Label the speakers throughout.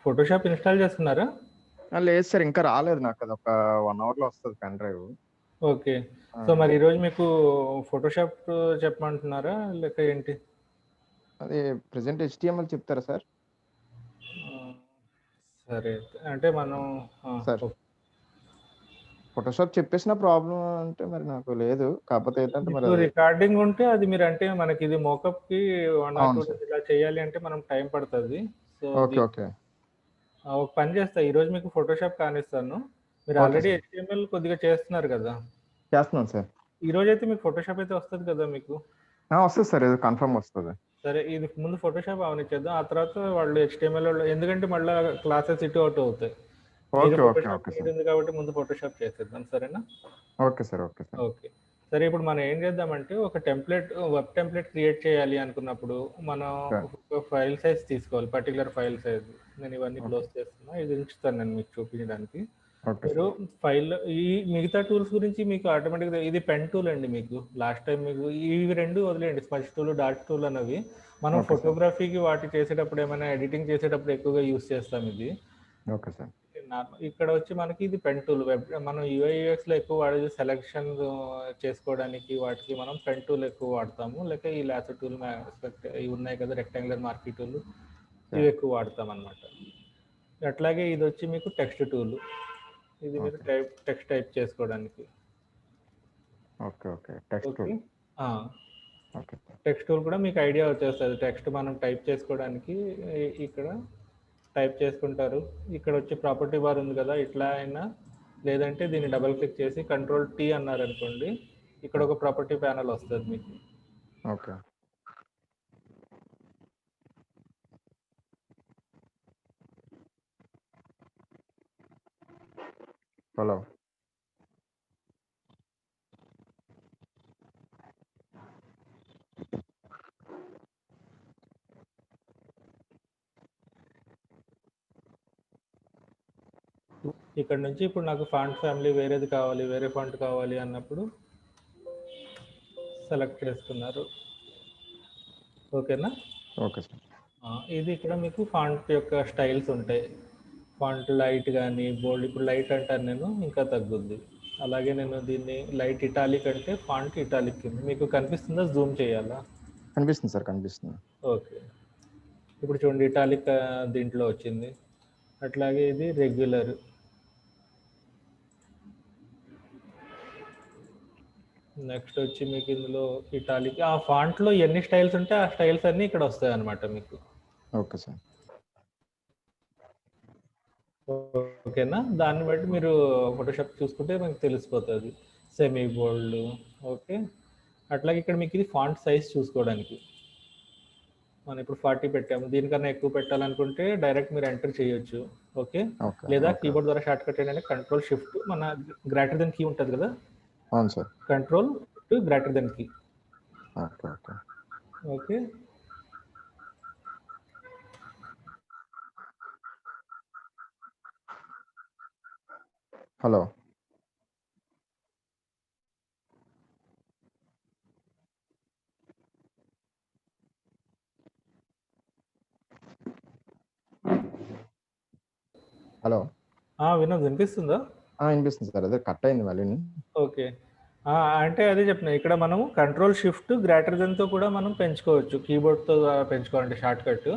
Speaker 1: Photoshop install చేసుకున్నారా?
Speaker 2: లేదు sir, ఇంకా రాలేదు నాకు. అది ఒక 1 అవర్‌లో వస్తది పెన్ డ్రైవ్.
Speaker 1: ఓకే. సో, మరి ఈరోజు మీకు ఫోటోషాప్ చెప్పమంటున్నారా? లేక ఏంటి?
Speaker 2: అది ప్రెజెంట్ HTML చెప్తారా సార్?
Speaker 1: సరే. అంటే మనం
Speaker 2: సార్ ఫోటోషాప్ చెప్పేసిన ప్రాబ్లమ్ అంటే మరి నాకు లేదు. కాకపోతే ఏంటంటే మరి
Speaker 1: మీకు
Speaker 2: అది
Speaker 1: రికార్డింగ్ ఉంటే అది మీరంటే మనకిది మోకప్‌కి 1 ఆర్
Speaker 2: అవును
Speaker 1: 2
Speaker 2: సార్.
Speaker 1: డేస్ ఇలా చేయాలి అంటే మనం టైం పడతది. So,
Speaker 2: okay. ఓకే.
Speaker 1: ఒక పని చేస్తా. ఈరోజు మీకు ఫోటోషాప్ కానిస్తాను. మీరు
Speaker 2: ఓకే
Speaker 1: ఆల్రెడీ
Speaker 2: సార్.
Speaker 1: HTML కొద్దిగా చేస్తున్నారు కదా!
Speaker 2: చేస్తున్నాను సార్.
Speaker 1: ఈరోజైతే మీకు ఫోటోషాప్ అయితే వస్తది కదా మీకు?
Speaker 2: వస్తది సార్. ఇది కన్ఫర్మ్ వస్తది.
Speaker 1: సరే. ఇది ముందు ఫోటోషాప్ అవనిచ్చేద్దాం. ఆ తర్వాత వాళ్ళు HTML ఎందుకంటే మళ్ళా క్లాసెస్ ఇటు అటు అవుతాయి. మీరు
Speaker 2: okay. Okay.
Speaker 1: Photoshop
Speaker 2: okay
Speaker 1: need
Speaker 2: sir.
Speaker 1: ఉంది కాబట్టి ముందు ఫోటోషాప్ చేసేద్దాం. సరేనా?
Speaker 2: Okay sir. Okay sir.
Speaker 1: Okay. సరే ఇప్పుడు మనం ఏం చేద్దామంటే ఒక టెంప్లేట్ వెబ్ టెంప్లేట్ క్రియేట్ చేయాలి అనుకున్నప్పుడు మనం
Speaker 2: సార్.
Speaker 1: ఒక ఫైల్ సైజ్ తీసుకోవాలి. Particular file size. నేను ఇవన్నీ
Speaker 2: ఓకే.
Speaker 1: క్లోజ్ చేస్తున్నా. ఇది ఉంచుతాను నేను మీకు చూపించడానికి.
Speaker 2: ఓకే
Speaker 1: మీరు
Speaker 2: సార్.
Speaker 1: ఫైల్‌లో ఈ మిగతా టూల్స్ గురించి మీకు ఆటోమేటిక్‌గా ఇది పెన్ టూల్ అండి మీకు. లాస్ట్ టైమ్ మీకు ఇవి 2 వదిలేయండి. స్మచ్ టూల్, డార్క్ టూల్ అనేవి. మనం
Speaker 2: ఓకే సార్.
Speaker 1: ఫోటోగ్రఫీకి వాటి చేసేటప్పుడు ఏమైనా ఎడిటింగ్ చేసేటప్పుడు ఎక్కువగా యూజ్ చేస్తాం ఇది.
Speaker 2: Okay sir.
Speaker 1: ఇక్కడ వచ్చి మనకి ఇది పెన్ టూల్. మనం యూఐ యూఎక్స్‌లో ఎక్కువ వాడేది సెలక్షన్ చేసుకోవడానికి వాటికి మనం పెన్ టూల్ ఎక్కువ వాడతాము. లేక ఈ లాసో టూల్, ఇవి ఉన్నాయి కదా రెక్టాంగులర్ మార్కీ టూల్ ఇవి
Speaker 2: సార్.
Speaker 1: ఎక్కువ వాడతామన్నమాట. అట్లాగే ఇది వచ్చి మీకు టెక్స్ట్ టూల్. ఇది మీరు
Speaker 2: ఓకే.
Speaker 1: టెక్స్ట్ టైప్ చేసుకోవడానికి.
Speaker 2: Okay. Okay. Text
Speaker 1: okay.
Speaker 2: Tool.
Speaker 1: ఆ!
Speaker 2: ఓకే.
Speaker 1: టెక్స్ట్ టూల్ కూడా మీకు ఐడియా వచ్చేస్తది. టెక్స్ట్ మనం టైప్ చేసుకోవడానికి ఇక్కడ టైప్ చేసుకుంటారు. ఇక్కడ వచ్చి ప్రాపర్టీ బార్ ఉంది కదా! ఇట్లా అయినా లేదంటే దీన్ని డబుల్ క్లిక్ చేసి కంట్రోల్ టీ అన్నారనుకోండి. ఇక్కడ ఒక ప్రాపర్టీ ప్యానెల్ వస్తది మీకు.
Speaker 2: ఓకే. హలో.
Speaker 1: ఇక్కడ నుంచి ఇప్పుడు నాకు ఫాంట్ ఫ్యామిలీ వేరేది కావాలి, వేరే ఫాంట్ కావాలి అన్నప్పుడు సెలెక్ట్ చేసుకున్నారు. ఓకేనా?
Speaker 2: Okay sir.
Speaker 1: ఇది ఇక్కడ మీకు ఫాంట్ యొక్క స్టైల్స్ ఉంటాయి. ఫాంట్ లైట్ కానీ బోల్డ్, ఇప్పుడు లైట్ అంటాను నేను, ఇంకా తగ్గుద్ది. అలాగే నేను దీన్ని లైట్ ఇటాలిక్ అంటే ఫాంట్ ఇటాలిక్ కింద మీకు కనిపిస్తుందా? జూమ్ చేయాలా?
Speaker 2: కనిపిస్తుంది సార్. కనిపిస్తుంది.
Speaker 1: ఓకే. ఇప్పుడు చూడండి ఇటాలిక్ దీంట్లో వచ్చింది. అట్లాగే ఇది రెగ్యులర్. నెక్స్ట్ వచ్చి మీకు ఇందులో ఇటాలిక్ ఆ ఫాంట్లో ఎన్ని స్టైల్స్ ఉంటే ఆ స్టైల్స్ అన్నీ ఇక్కడ వస్తాయి అన్నమాట మీకు.
Speaker 2: Okay sir.
Speaker 1: ఓకేనా? దాన్ని బట్టి మీరు ఫోటోషాప్ చూసుకుంటే మీకు తెలిసిపోతుంది. సెమీ బోల్డ్. ఓకే. అట్లాగే ఇక్కడ మీకు ఇది ఫాంట్ సైజ్ చూసుకోవడానికి. మనం ఇప్పుడు 40 పెట్టాము. దీనికన్నా ఎక్కువ పెట్టాలనుకుంటే డైరెక్ట్ మీరు ఎంటర్ చేయొచ్చు. ఓకే. లేదా కీబోర్డ్ ద్వారా షార్ట్ కట్ ఏంటంటే కంట్రోల్ షిఫ్ట్ మన గ్రేటర్ దెన్ కీ ఉంటుంది కదా,
Speaker 2: అవును sir.
Speaker 1: Control greater than key.
Speaker 2: Okay. Okay.
Speaker 1: Okay.
Speaker 2: Hello. Hello.
Speaker 1: Vinod వినిపిస్తుందా?
Speaker 2: వినిపిస్తుంది సార్. అదే కట్ అయింది మళ్ళీ.
Speaker 1: ఓకే. అంటే అదే చెప్తున్నా. ఇక్కడ మనం కంట్రోల్ షిఫ్ట్ గ్రేటర్ దెన్‌తో కూడా మనం పెంచుకోవచ్చు. కీబోర్డ్‌తో పెంచుకోవాలంటే షార్ట్ కట్.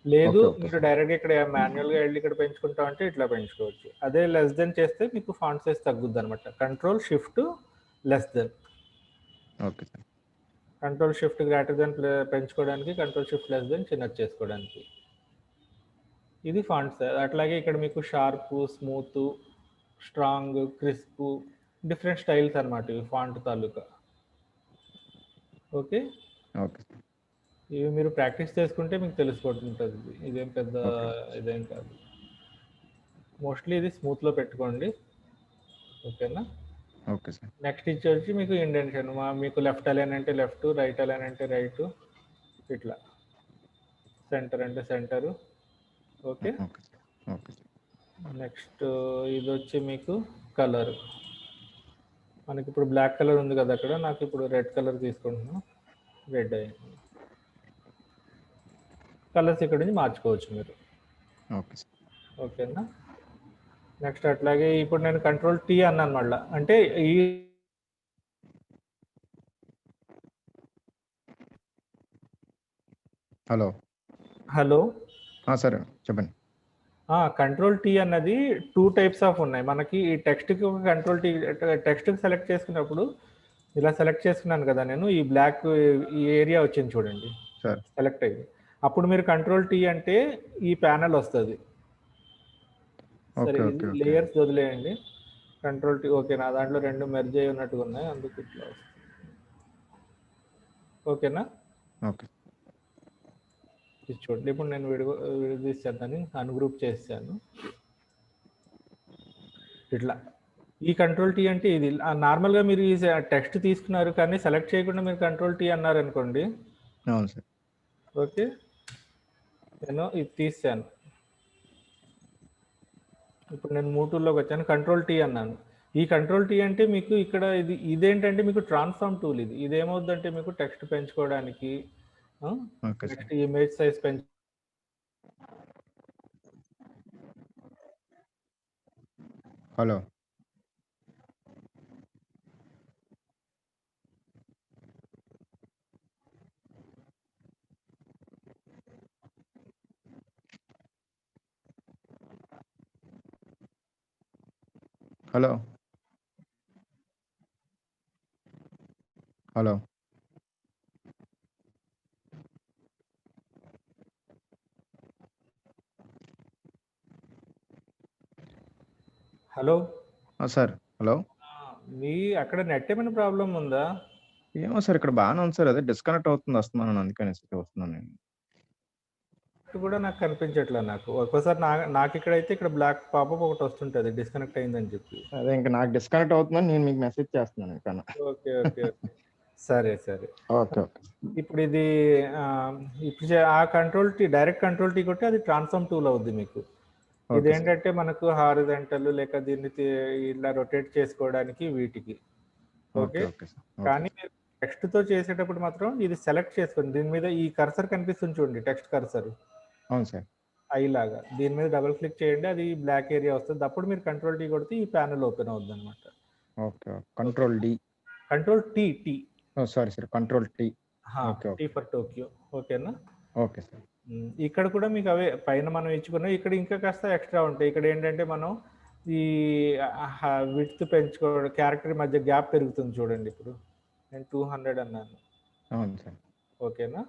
Speaker 1: లేదు
Speaker 2: ఓకే. ఓకే
Speaker 1: మీరు
Speaker 2: సార్.
Speaker 1: డైరెక్ట్‌గా ఇక్కడ మాన్యువల్‌గా ఎళ్లి ఇక్కడ పెంచుకుంటాం అంటే ఇట్లా పెంచుకోవచ్చు. అదే లెస్ దెన్ చేస్తే మీకు ఫాంట్ సైజ్ తగ్గుద్దనమాట. Control shift less than.
Speaker 2: Okay sir.
Speaker 1: Control shift greater than పెంచుకోవడానికి, కంట్రోల్ షిఫ్ట్ లెస్ దెన్ చిన్నది చేసుకోవడానికి. ఇది ఫాంట్ సైజ్. అట్లాగే ఇక్కడ మీకు sharp, smooth, strong, crisp different styles అనమాట ఇవి ఫాంట్ తాలూకా. ఓకే.
Speaker 2: ఓకే.
Speaker 1: ఇవి మీరు ప్రాక్టీస్ చేసుకుంటే మీకు తెలిసిపోతుంటుంది. ఇదేం పెద్ద ఇదేం కాదు. మోస్ట్లీ ఇది స్మూత్‌లో పెట్టుకోండి. ఓకేనా?
Speaker 2: Okay sir.
Speaker 1: నెక్స్ట్ వచ్చి మీకు ఇండెంటేషన్. మీకు లెఫ్ట్ అలైన్ అంటే లెఫ్ట్, రైట్ అలైన్ అంటే రైట్, ఇట్లా. సెంటర్ అంటే centre. Okay.
Speaker 2: Okay sir. Okay sir.
Speaker 1: Next ఇది వచ్చి మీకు కలర్. మనకి ఇప్పుడు బ్లాక్ కలర్ ఉంది కదా అక్కడ, నాకు ఇప్పుడు రెడ్ కలర్ తీసుకుంటున్నాను. రెడ్ అయింది. కలర్స్ ఇక్కడ నుంచి మార్చుకోవచ్చు మీరు.
Speaker 2: Okay sir.
Speaker 1: ఓకేనా. నెక్స్ట్ అట్లాగే ఇప్పుడు నేను కంట్రోల్ టీ అన్నాను మళ్ళీ, అంటే ఈ
Speaker 2: హలో.
Speaker 1: హలో.
Speaker 2: సరే చెప్పండి.
Speaker 1: కంట్రోల్ టీ అన్నది 2 టైప్స్ ఆఫ్ ఉన్నాయి మనకి. ఈ టెక్స్ట్కి ఒక కంట్రోల్ టీ, టెక్స్ట్కి సెలెక్ట్ చేసుకున్నప్పుడు ఇలా సెలెక్ట్ చేసుకున్నాను కదా నేను, ఈ బ్లాక్ ఈ ఏరియా వచ్చింది చూడండి
Speaker 2: సార్.
Speaker 1: సెలెక్ట్ అయ్యి, అప్పుడు మీరు కంట్రోల్ టీ అంటే ఈ ప్యానల్ వస్తుంది. సరే,
Speaker 2: ఓకే,
Speaker 1: ఇది
Speaker 2: ఓకే, ఓకే.
Speaker 1: లేయర్స్ వదిలేయండి. కంట్రోల్ టీ ఓకే, నా దాంట్లో 2 మెర్జ్ అయి ఉన్నట్టుగా ఉన్నాయి, అందుకు ఇట్లా వస్తుంది. ఓకేనా.
Speaker 2: ఓకే.
Speaker 1: ఇది చూడండి, ఇప్పుడు నేను విడదీసేద్దాన్ని అన్గ్రూప్ చేశాను ఇట్లా. ఈ కంట్రోల్ టీ అంటే ఇది నార్మల్గా మీరు ఈ టెక్స్ట్ తీసుకున్నారు కానీ సెలెక్ట్ చేయకుండా మీరు కంట్రోల్ టీ అన్నారు అనుకోండి.
Speaker 2: అవును సార్.
Speaker 1: ఓకే, నేను ఇది తీసాను. ఇప్పుడు నేను మూటూల్లోకి వచ్చాను, కంట్రోల్ టీ అన్నాను. ఈ కంట్రోల్ టీ అంటే మీకు ఇక్కడ ఇదేంటంటే మీకు ట్రాన్స్ఫార్మ్ టూల్. ఇదేమవుద్దంటే మీకు టెక్స్ట్ పెంచుకోవడానికి,
Speaker 2: okay sir.
Speaker 1: Next image size
Speaker 2: hello. Hello. Hello.
Speaker 1: Hello.
Speaker 2: Sir. Hello.
Speaker 1: మీ అక్కడ నెట్ ఏమైనా ప్రాబ్లం ఉందా?
Speaker 2: ఏమో సార్, ఇక్కడ బాగానే ఉంది సార్. అదే డిస్కనెక్ట్ అవుతుంది వస్తున్నాను, అందుకనేసి వస్తున్నాను నేను.
Speaker 1: కూడా నాకు కనిపించట్లేదు. నాకు ఒక్కోసారి నాకు ఇక్కడైతే ఇక్కడ బ్లాక్ పాపప్ ఒకటి వస్తుంటది డిస్కనెక్ట్ అయిందని చెప్పి.
Speaker 2: అదే ఇంకా నాకు డిస్కనెక్ట్ అవుతుందని నేను మీకు మెసేజ్ చేస్తున్నాను కన్నా.
Speaker 1: Okay, okay, okay. సరే, సరే.
Speaker 2: Okay, okay.
Speaker 1: ఇప్పుడు ఇది ఇప్పుడు ఆ control tea, direct control tea కొట్టి అది ట్రాన్స్ఫార్మ్ టూల్ అవుద్ది మీకు.
Speaker 2: Okay sir.
Speaker 1: ఇదేంటంటే మనకు హారిజంటల్ లేక దీన్ని ఇలా రొటేట్ చేసుకోవడానికి వీటికి.
Speaker 2: Okay,
Speaker 1: okay.
Speaker 2: Okay sir. Okay
Speaker 1: కానీ
Speaker 2: సార్.
Speaker 1: మీరు టెక్స్ట్‌తో చేసేటప్పుడు మాత్రం ఇది సెలెక్ట్ చేసుకోండి. దీని మీద ఈ కర్సర్ కనిపిస్తుంది చూడండి, టెక్స్ట్ కర్సర్
Speaker 2: అవును సార్.
Speaker 1: ఐ లాగా. దీని మీద డబుల్ క్లిక్ చేయండి, అది బ్లాక్ ఏరియా వస్తుంది. అప్పుడు మీరు కంట్రోల్ టీ కొడితే ఈ ప్యానెల్ ఓపెన్ అవుద్ది అనమాట.
Speaker 2: Okay. Control D.
Speaker 1: Control T, T.
Speaker 2: Sorry sir, control T. Okay,
Speaker 1: T
Speaker 2: okay.
Speaker 1: For Tokyo. ఓకేనా.
Speaker 2: Okay sir.
Speaker 1: ఇక్కడ కూడా మీకు అవే పైన మనం ఇచ్చుకున్నాం, ఇక్కడ ఇంకా కాస్త ఎక్స్ట్రా ఉంటాయి. ఇక్కడ ఏంటంటే మనం ఈ విడ్త్ పెంచుకోవడం, క్యారెక్టర్ మధ్య గ్యాప్ పెరుగుతుంది చూడండి. ఇప్పుడు నేను 200 అన్నాను.
Speaker 2: అవును సార్.
Speaker 1: ఓకేనా.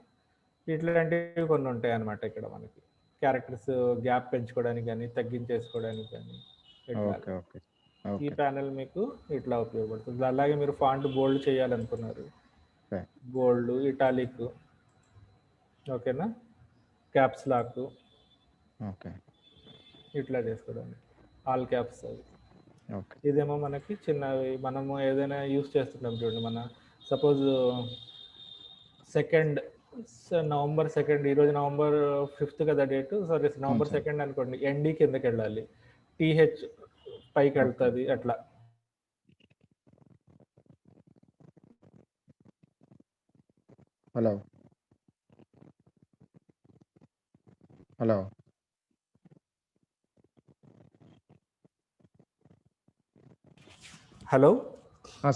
Speaker 1: ఇట్లాంటివి కొన్ని ఉంటాయి అన్నమాట ఇక్కడ మనకి. క్యారెక్టర్స్ గ్యాప్ పెంచుకోవడానికి కానీ తగ్గించేసుకోవడానికి కానీ ఇట్లా.
Speaker 2: Okay, okay.
Speaker 1: ఈ
Speaker 2: ఓకే.
Speaker 1: ప్యానెల్ మీకు ఇట్లా ఉపయోగపడుతుంది. అలాగే మీరు ఫాంట్ బోల్డ్ చేయాలనుకున్నారు,
Speaker 2: సార్.
Speaker 1: బోల్డ్, ఇటాలిక్, ఓకేనా, క్యాప్స్ లాక్,
Speaker 2: ఓకే.
Speaker 1: ఇట్లా చేసుకోవడానికి ఆల్ క్యాప్స్ అది.
Speaker 2: ఓకే.
Speaker 1: ఇదేమో మనకి చిన్నవి, మనము ఏదైనా యూస్ చేస్తుంటాం చూడండి. మన సపోజ్ నవంబర్ 2, ఈరోజు నవంబర్ 5 కదా డేట్. సారీ, నవంబర్ 2 అనుకోండి, ఎన్డి కిందకి వెళ్ళాలి, టీహెచ్ పైకి వెళ్తుంది అట్లా.
Speaker 2: హలో. హలో.
Speaker 1: హలో.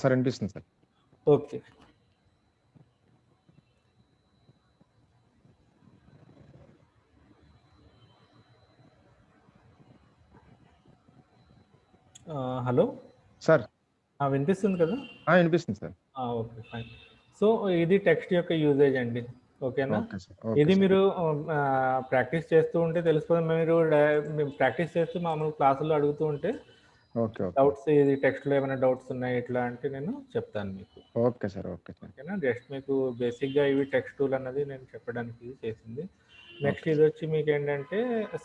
Speaker 2: సార్ వినిపిస్తుంది సార్.
Speaker 1: ఓకే. Hello
Speaker 2: sir.
Speaker 1: వినిపిస్తుంది కదా?
Speaker 2: వినిపిస్తుంది సార్.
Speaker 1: Okay, fine. సో ఇది టెక్స్ట్ యొక్క యూజేజ్ అండి. ఓకేనా.
Speaker 2: Okay sir. ఓకే
Speaker 1: ఇది
Speaker 2: సార్.
Speaker 1: మీరు ప్రాక్టీస్ చేస్తూ ఉంటే తెలిసిపోతుంది. మీరు ప్రాక్టీస్ చేస్తూ మామూలు క్లాసుల్లో అడుగుతూ ఉంటే
Speaker 2: ఓకే, ఓకే.
Speaker 1: డౌట్స్, ఇది టెక్స్ట్లో ఏమైనా డౌట్స్ ఉన్నాయి ఇట్లా అంటే నేను చెప్తాను మీకు.
Speaker 2: Okay sir. Okay sir.
Speaker 1: ఓకేనా. జస్ట్ మీకు బేసిక్గా ఇవి టెక్స్ట్ టూల్ అన్నది నేను చెప్పడానికి చేసింది. నెక్స్ట్
Speaker 2: ఓకే
Speaker 1: ఇది వచ్చి మీకు ఏంటంటే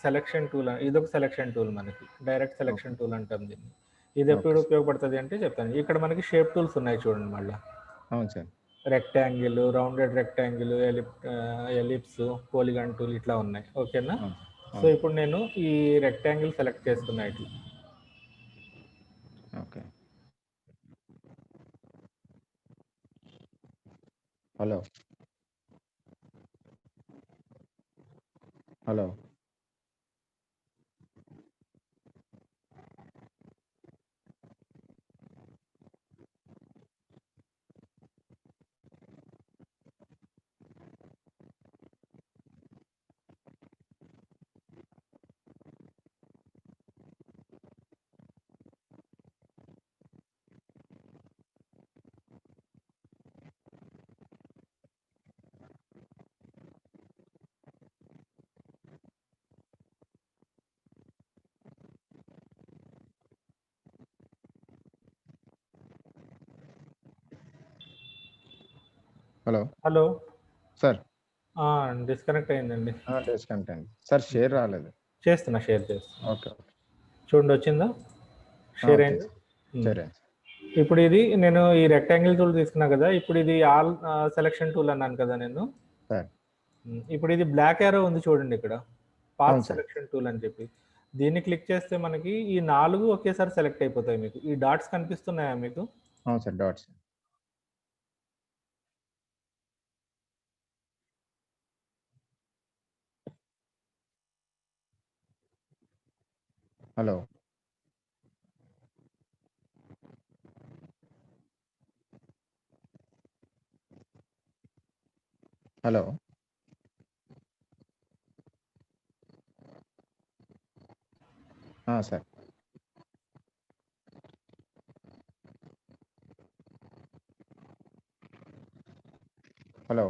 Speaker 1: సెలక్షన్ టూల్. ఇదొక సెలక్షన్ టూల్ మనకి, డైరెక్ట్ సెలక్షన్ టూల్ అంటాం దీన్ని. ఇది ఎప్పుడు
Speaker 2: ఓకే.
Speaker 1: ఉపయోగపడుతుంది అంటే చెప్తాను. ఇక్కడ మనకి షేప్ టూల్స్ ఉన్నాయి చూడండి మళ్ళీ.
Speaker 2: అవును sir.
Speaker 1: Rectangle, rounded rectangle, ellipse, polygon tool ఇట్లా ఉన్నాయి. ఓకేనా.
Speaker 2: అవును సార్.
Speaker 1: సో
Speaker 2: అవును.
Speaker 1: ఇప్పుడు నేను ఈ రెక్టాంగిల్ సెలెక్ట్ చేసుకున్నా ఇట్లా.
Speaker 2: Okay. Hello. Hello. Hello.
Speaker 1: Hello.
Speaker 2: Sir.
Speaker 1: Disconnect అయిందండి.
Speaker 2: డిస్కనెక్ట్ అయింది. సార్ షేర్ రాలేదు.
Speaker 1: షేర్ చేస్తున్నా.
Speaker 2: ఓకే.
Speaker 1: చూడండి వచ్చిందా? షేర్
Speaker 2: వచ్చింది
Speaker 1: అయింది.
Speaker 2: సార్. షేర్ అయింది.
Speaker 1: ఇప్పుడు ఇది నేను ఈ రెక్టాంగిల్ టూల్ తీసుకున్నా కదా, ఇప్పుడు ఇది ఆల్ సెలక్షన్ టూల్ అన్నాను కదా నేను.
Speaker 2: సార్.
Speaker 1: ఇప్పుడు ఇది బ్లాక్ యారో ఉంది చూడండి ఇక్కడ, పాత్
Speaker 2: అవును సార్.
Speaker 1: సెలక్షన్ టూల్ అని చెప్పి. దీన్ని క్లిక్ చేస్తే మనకి ఈ 4 ఒకేసారి సెలెక్ట్ అయిపోతాయి మీకు. ఈ డాట్స్ కనిపిస్తున్నాయా మీకు?
Speaker 2: అవును sir. Dots. Hello. Hello. Sir. Hello.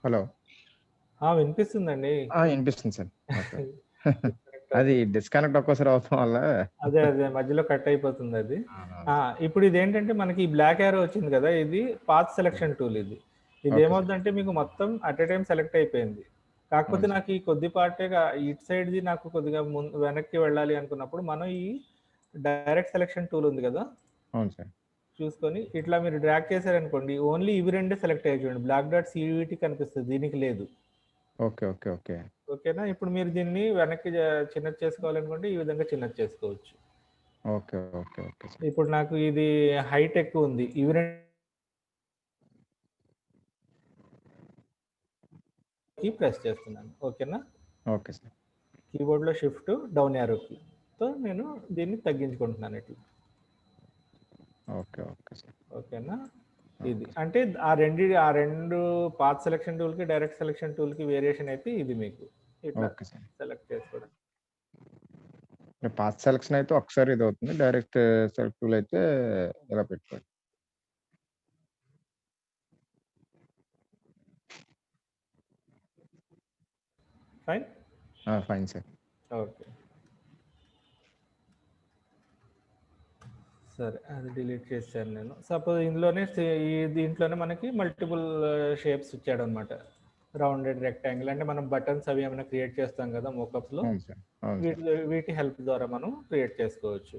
Speaker 2: Hello.
Speaker 1: వినిపిస్తుందండి.
Speaker 2: వినిపిస్తుంది సార్. ఓకే. అది డిస్కనెక్ట్ ఒక్కోసారి అవటం వల్ల
Speaker 1: అదే మధ్యలో కట్ అయిపోతుంది అది.
Speaker 2: అవును.
Speaker 1: ఇప్పుడు ఇదేంటంటే మనకి ఈ బ్లాక్ యారో వచ్చింది కదా, ఇది పాత్ సెలక్షన్ టూల్. ఇది
Speaker 2: ఓకే
Speaker 1: ఏమవుతుందంటే మీకు మొత్తం అట్ ఎ టైం సెలెక్ట్ అయిపోయింది. కాకపోతే
Speaker 2: అవును
Speaker 1: నాకు ఈ కొద్దిపాటిగా ఇటు సైడ్ది నాకు కొద్దిగా వెనక్కి వెళ్ళాలి అనుకున్నప్పుడు మనం ఈ డైరెక్ట్ సెలక్షన్ టూల్ ఉంది కదా,
Speaker 2: అవును సార్.
Speaker 1: చూసుకొని ఇట్లా మీరు డ్రాగ్ చేశారనుకోండి, ఓన్లీ ఇవి రెండే సెలెక్ట్ అయ్యి చూడండి. బ్లాక్ డాట్ సివిటి కనిపిస్తుంది, దీనికి లేదు.
Speaker 2: ఓకే. ఓకే. ఓకే.
Speaker 1: ఓకేనా? ఇప్పుడు మీరు దీన్ని వెనక్కి చిన్నది చేసుకోవాలనుకుంటే ఈ విధంగా చిన్నది చేసుకోవచ్చు.
Speaker 2: ఓకే. ఓకే. Okay sir.
Speaker 1: ఇప్పుడు నాకు ఇది హైట్ ఎక్కువ ఉంది, ఇవి రెండుకి ప్రెస్ చేస్తున్నాను. ఓకేనా?
Speaker 2: Okay sir.
Speaker 1: కీబోర్డ్లో షిఫ్ట్ డౌన్ యారో కీతో నేను దీన్ని తగ్గించుకుంటున్నాను ఇట్లా.
Speaker 2: ఓకే. Okay sir.
Speaker 1: ఓకేనా? ఇది
Speaker 2: ఓకే.
Speaker 1: అంటే ఆ రెండు పాత్ సెలక్షన్ టూల్కి డైరెక్ట్ సెలక్షన్ టూల్కి వేరియేషన్ అయితే ఇది మీకు ఇట్లా
Speaker 2: ఓకే సార్.
Speaker 1: సెలెక్ట్ చేసుకోవడం.
Speaker 2: పాత్ సెలక్షన్ అయితే ఒకసారి ఇదవుతుంది. డైరెక్ట్ సెలెక్ట్ టూల్ అయితే ఇలా పెట్టుకోవాలి.
Speaker 1: ఫైన్.
Speaker 2: Fine sir.
Speaker 1: ఓకే, సరే అది డిలీట్ చేశాను నేను. సపోజ్ ఇందులోనే దీంట్లోనే మనకి మల్టిపుల్ షేప్స్ ఇచ్చాడు అనమాట. రౌండెడ్, రెక్టాంగిల్, అంటే మనం బటన్స్ అవి ఏమైనా క్రియేట్ చేస్తాం కదా మోకప్స్లో,
Speaker 2: అవును సార్. అవును సార్.
Speaker 1: వీటి హెల్ప్ ద్వారా మనం క్రియేట్ చేసుకోవచ్చు.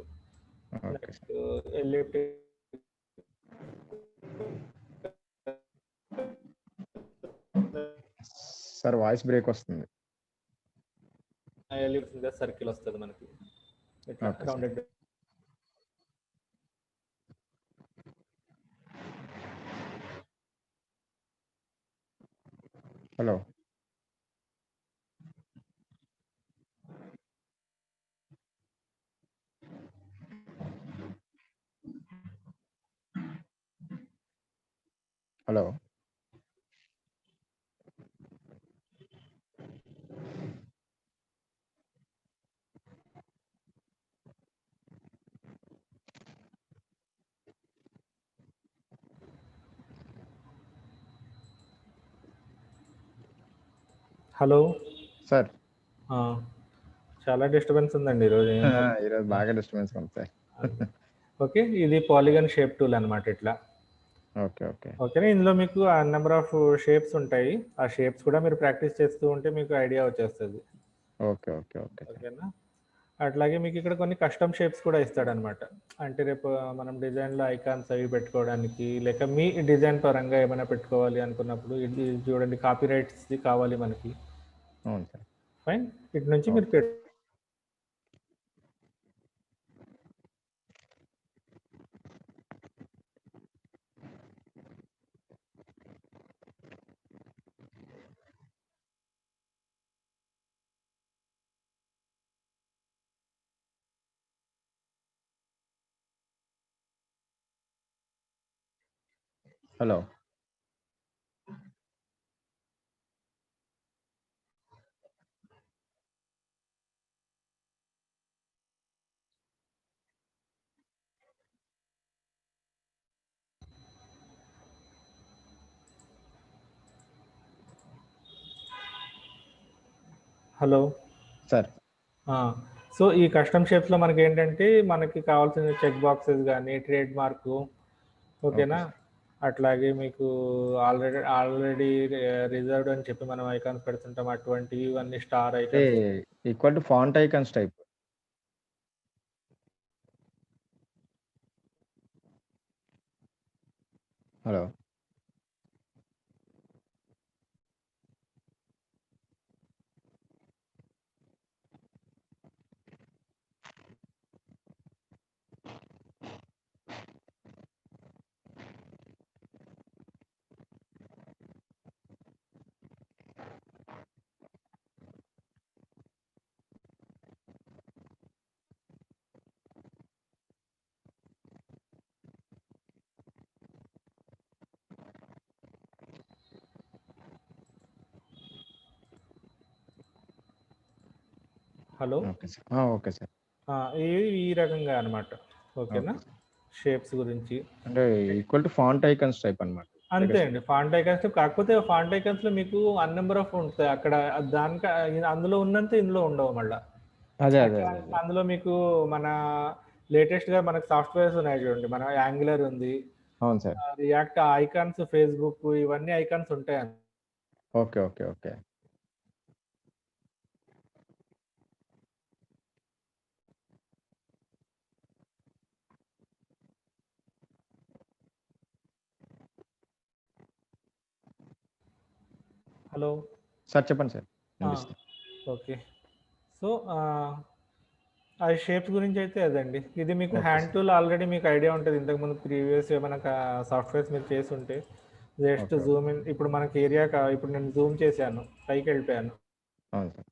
Speaker 2: Okay sir.
Speaker 1: Next elliptic,
Speaker 2: sir voice break వస్తుంది.
Speaker 1: సర్కిల్ వస్తుంది మనకి ఇట్లా
Speaker 2: okay sir.
Speaker 1: Rounded.
Speaker 2: Hello. Hello.
Speaker 1: Hello
Speaker 2: sir.
Speaker 1: చాలా డిస్టర్బెన్స్ ఉందండి ఈరోజు.
Speaker 2: ఈరోజు బాగా డిస్టర్బెన్స్ ఉంది సార్.
Speaker 1: ఓకే, ఇది పాలిగన్ షేప్ టూల్ అనమాట ఇట్లా.
Speaker 2: ఓకే. ఓకే.
Speaker 1: ఓకేనా? ఇందులో మీకు నెంబర్ ఆఫ్ షేప్స్ ఉంటాయి. ఆ షేప్స్ కూడా మీరు ప్రాక్టీస్ చేస్తూ ఉంటే మీకు ఐడియా వచ్చేస్తుంది.
Speaker 2: ఓకే. ఓకే. Okay sir.
Speaker 1: ఓకేనా? అట్లాగే మీకు ఇక్కడ కొన్ని కస్టమ్ షేప్స్ కూడా ఇస్తాడనమాట. అంటే రేపు మనం డిజైన్లో ఐకాన్స్ అవి పెట్టుకోవడానికి, లేక మీ డిజైన్ పరంగా ఏమైనా పెట్టుకోవాలి అనుకున్నప్పుడు, ఇది చూడండి, కాపీ రైట్స్ది కావాలి మనకి.
Speaker 2: అవును సార్.
Speaker 1: ఫైన్, ఇటు నుంచి మీరు
Speaker 2: okay. Hello.
Speaker 1: Hello.
Speaker 2: Sir.
Speaker 1: So ఈ కస్టమ్ షేప్స్లో మనకి ఏంటంటే మనకి కావాల్సిన చెక్ బాక్సెస్ కానీ ట్రేడ్ మార్కు, ఓకేనా,
Speaker 2: ఓకే సార్.
Speaker 1: అట్లాగే మీకు ఆల్రెడీ రిజర్వ్డ్ అని చెప్పి మనం ఐకాన్స్ పెడుతుంటాం, అటువంటివి ఇవన్నీ స్టార్
Speaker 2: అంటే
Speaker 1: icons.
Speaker 2: Equal to font icons type. Hello.
Speaker 1: Hello.
Speaker 2: Okay sir. Okay sir.
Speaker 1: ఈ రకంగా అనమాట, ఓకేనా,
Speaker 2: ఓకే సార్.
Speaker 1: షేప్స్ గురించి.
Speaker 2: అంటే equal to font icons type అనమాట.
Speaker 1: అంతే అండి, ఫాంట్ ఐకాన్స్. కాకపోతే ఫాంట్ ఐకాన్స్లో మీకు అన్ నెంబర్ ఆఫ్ ఉంటాయి అక్కడ, దానికి అందులో ఉన్నంత ఇందులో ఉండవు మళ్ళీ.
Speaker 2: అదే అదే
Speaker 1: అట్లా
Speaker 2: అదే అదే.
Speaker 1: అందులో మీకు మన లేటెస్ట్గా మనకు సాఫ్ట్వేర్స్ ఉన్నాయి చూడండి, మన యాంగులర్ ఉంది,
Speaker 2: అవును సార్.
Speaker 1: రియాక్ట్ ఐకాన్స్, ఫేస్బుక్, ఇవన్నీ ఐకాన్స్ ఉంటాయి.
Speaker 2: Okay okay okay.
Speaker 1: Hello.
Speaker 2: Sir చెప్పండి సార్, వినిపిస్తుంది.
Speaker 1: ఓకే. సో ఆ షేప్స్ గురించి అయితే అదండి. ఇది మీకు
Speaker 2: okay
Speaker 1: hand
Speaker 2: sir.
Speaker 1: Tool already మీకు ఐడియా ఉంటుంది, ఇంతకుముందు ప్రీవియస్ ఏమైనా సాఫ్ట్వేర్స్ మీరు చేసి ఉంటే. Just
Speaker 2: okay okay.
Speaker 1: Zoom in, ఇప్పుడు మనకి ఏరియా ఇప్పుడు నేను జూమ్ చేశాను, పైకి వెళ్ళిపోయాను.
Speaker 2: అవును సార్.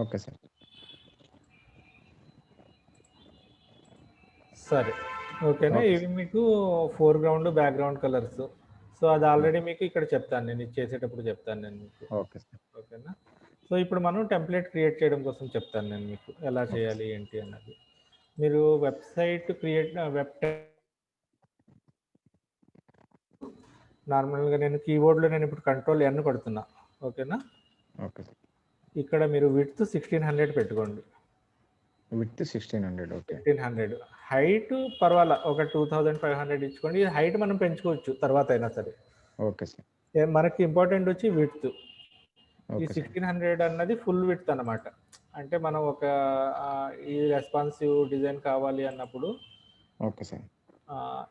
Speaker 2: Okay sir.
Speaker 1: సరే, ఓకేనా.
Speaker 2: ఓకే
Speaker 1: ఇవి
Speaker 2: సార్.
Speaker 1: మీకు ఫోర్‌గ్రౌండ్, బ్యాక్‌గ్రౌండ్ కలర్స్. సో అది ఆల్రెడీ మీకు ఇక్కడ చెప్తాను, నేను ఇది చేసేటప్పుడు చెప్తాను నేను మీకు,
Speaker 2: ఓకే సార్.
Speaker 1: ఓకేనా. సో ఇప్పుడు మనం టెంప్లెట్ క్రియేట్ చేయడం కోసం చెప్తాను నేను మీకు, ఎలా
Speaker 2: ఓకే సార్.
Speaker 1: చేయాలి ఏంటి అన్నది. మీరు వెబ్సైట్ క్రియేట్ నార్మల్గా నేను కీబోర్డ్లో నేను ఇప్పుడు కంట్రోల్ ఎన్ కొడుతున్నా, ఓకేనా.
Speaker 2: Okay sir.
Speaker 1: ఇక్కడ మీరు విడ్త్ 1600 పెట్టుకోండి.
Speaker 2: విత్ 1600. ఓకే.
Speaker 1: 1600 హైట్ పర్వాలా ఒక 2500 ఇచ్చుకోండి. ఇది హైట్ మనం పెంచుకోవచ్చు తర్వాత అయినా సరే.
Speaker 2: Okay sir.
Speaker 1: మనకి ఇంపార్టెంట్ వచ్చి విడ్త్. ఈ
Speaker 2: ఓకే సార్.
Speaker 1: 1600 అన్నది ఫుల్ విడ్త్ అన్నమాట. అంటే మనం ఒక ఈ రెస్పాన్సివ్ డిజైన్ కావాలి అన్నప్పుడు
Speaker 2: ఓకే సార్.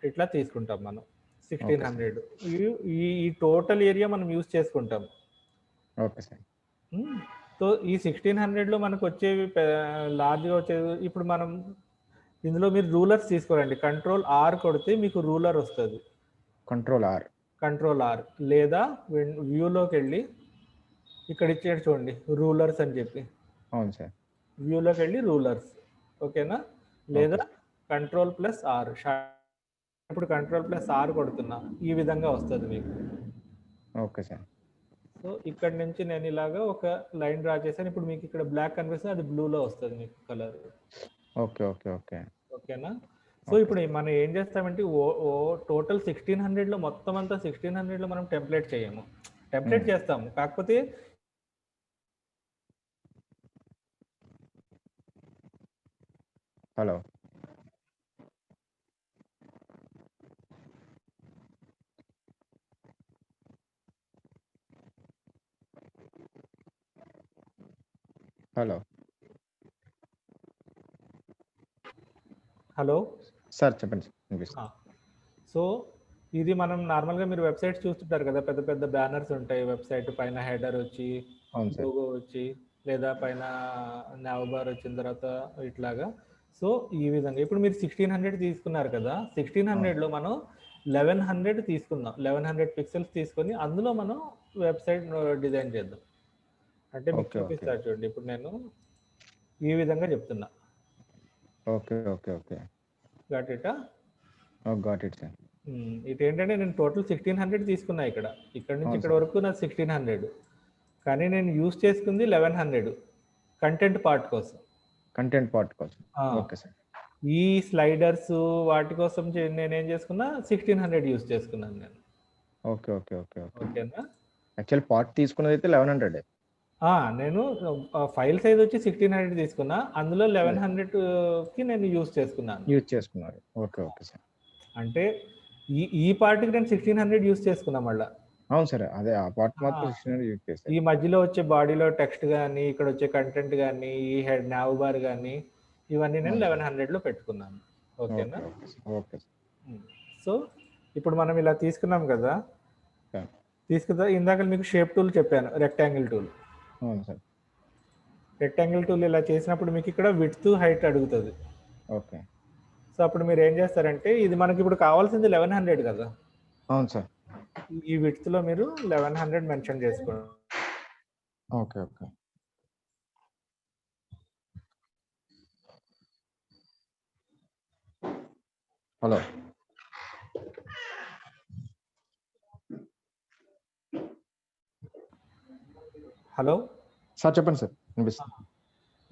Speaker 1: ఇట్లా తీసుకుంటాం మనం
Speaker 2: ఓకే సార్.
Speaker 1: 1600. ఈ ఈ టోటల్ ఏరియా మనం యూజ్ చేసుకుంటాం.
Speaker 2: Okay sir.
Speaker 1: సో ఈ 1600లో మనకు వచ్చేవి లార్జ్గా వచ్చేవి. ఇప్పుడు మనం ఇందులో మీరు రూలర్స్ తీసుకోరండి, కంట్రోల్ ఆర్ కొడితే మీకు రూలర్ వస్తుంది.
Speaker 2: Control are.
Speaker 1: కంట్రోల్ ఆర్ లేదా వ్యూలోకి వెళ్ళి ఇక్కడ ఇచ్చాడు చూడండి రూలర్స్ అని చెప్పి,
Speaker 2: అవును సార్.
Speaker 1: వ్యూలోకి వెళ్ళి రూలర్స్, ఓకేనా.
Speaker 2: ఓకే
Speaker 1: లేదా
Speaker 2: సార్.
Speaker 1: కంట్రోల్ ప్లస్ ఆర్, ఇప్పుడు కంట్రోల్ ప్లస్ ఆర్ కొడుతున్నా, ఈ విధంగా వస్తుంది మీకు.
Speaker 2: Okay sir.
Speaker 1: సో ఇక్కడ నుంచి నేను ఇలాగా ఒక లైన్ డ్రా చేశాను. ఇప్పుడు మీకు ఇక్కడ బ్లాక్ కనిపిస్తుంది, అది బ్లూలో వస్తుంది మీకు కలర్.
Speaker 2: Okay okay okay.
Speaker 1: ఓకేనా. సో
Speaker 2: ఓకే
Speaker 1: ఇప్పుడు
Speaker 2: సార్.
Speaker 1: మనం ఏం చేస్తామంటే టోటల్ 1600లో మొత్తం అంతా 1600లో మనం టెంప్లెట్ చేయము, టెంప్లెట్ చేస్తాము. కాకపోతే
Speaker 2: హలో. హలో.
Speaker 1: హలో.
Speaker 2: సార్ చెప్పండి సార్ వినిపిస్తుంది.
Speaker 1: సో ఇది మనం నార్మల్గా మీరు వెబ్సైట్స్ చూస్తుంటారు కదా, పెద్ద పెద్ద బ్యానర్స్ ఉంటాయి వెబ్సైట్ పైన, హెడర్ వచ్చి
Speaker 2: అవును సార్.
Speaker 1: లోగో వచ్చి లేదా పైన నావ్ బార్ వచ్చిన తర్వాత ఇట్లాగా. సో ఈ విధంగా ఇప్పుడు మీరు 1600 తీసుకున్నారు కదా, 1600లో మనం 1100 తీసుకుందాం. 1100 పిక్సెల్స్ తీసుకొని అందులో మనం వెబ్సైట్ డిజైన్ చేద్దాం. అంటే మీకు
Speaker 2: ఓకే, ఓకే.
Speaker 1: చూపిస్తారు చూడండి, ఇప్పుడు నేను ఈ విధంగా చెప్తున్నా.
Speaker 2: Okay, okay, okay.
Speaker 1: Got it.
Speaker 2: Got it sir.
Speaker 1: ఇటేంటంటే నేను టోటల్ 1600 తీసుకున్నా ఇక్కడ నుంచి
Speaker 2: అవును
Speaker 1: ఇక్కడ
Speaker 2: సార్.
Speaker 1: వరకు నా 1600, కానీ నేను యూస్ చేసుకుంది 1100 కంటెంట్ పార్ట్ కోసం.
Speaker 2: కంటెంట్ పార్ట్ కోసం. Okay sir.
Speaker 1: ఈ స్లైడర్స్ వాటి కోసం నేనేం చేసుకున్నా 1600 యూస్ చేసుకున్నాను నేను.
Speaker 2: Okay, okay, okay, okay.
Speaker 1: ఓకేనా.
Speaker 2: యాక్చువల్ పార్ట్ తీసుకున్నది అయితే 1100.
Speaker 1: నేను ఫైల్ సైజ్ వచ్చి 1600 తీసుకున్నా, అందులో 1100కి నేను యూస్ చేసుకున్నాను.
Speaker 2: యూజ్ చేసుకున్నారు. Okay, okay sir.
Speaker 1: అంటే ఈ పార్ట్కి నేను 1600 యూస్ చేసుకున్నా మళ్ళీ.
Speaker 2: అవును సార్, అదే ఆ పార్ట్ మాత్రం 1600 యూజ్ చేశారు.
Speaker 1: ఈ మధ్యలో వచ్చే బాడీలో టెక్స్ట్ కానీ, ఇక్కడ వచ్చే కంటెంట్ కానీ, ఈ హెడ్ నావ్ బార్ కానీ, ఇవన్నీ నేను 1100లో పెట్టుకున్నాను. ఓకేనా.
Speaker 2: Okay sir.
Speaker 1: సో ఇప్పుడు మనం ఇలా తీసుకున్నాం కదా,
Speaker 2: సార్.
Speaker 1: తీసుకుందా ఇందాక మీకు షేప్ టూల్ చెప్పాను, రెక్టాంగిల్ టూల్.
Speaker 2: అవును సార్.
Speaker 1: రెక్టాంగిల్ టూల్ ఇలా చేసినప్పుడు మీకు ఇక్కడ విడ్త్ హైట్ అడుగుతుంది.
Speaker 2: ఓకే.
Speaker 1: సో అప్పుడు మీరు ఏం చేస్తారంటే, ఇది మనకి ఇప్పుడు కావాల్సింది 1100 కదా.
Speaker 2: అవును సార్.
Speaker 1: ఈ విడ్త్లో మీరు 1100 మెన్షన్ చేసుకోండి.
Speaker 2: Okay, okay. Hello.
Speaker 1: Hello
Speaker 2: sir చెప్పండి సార్ వినిపిస్తుంది.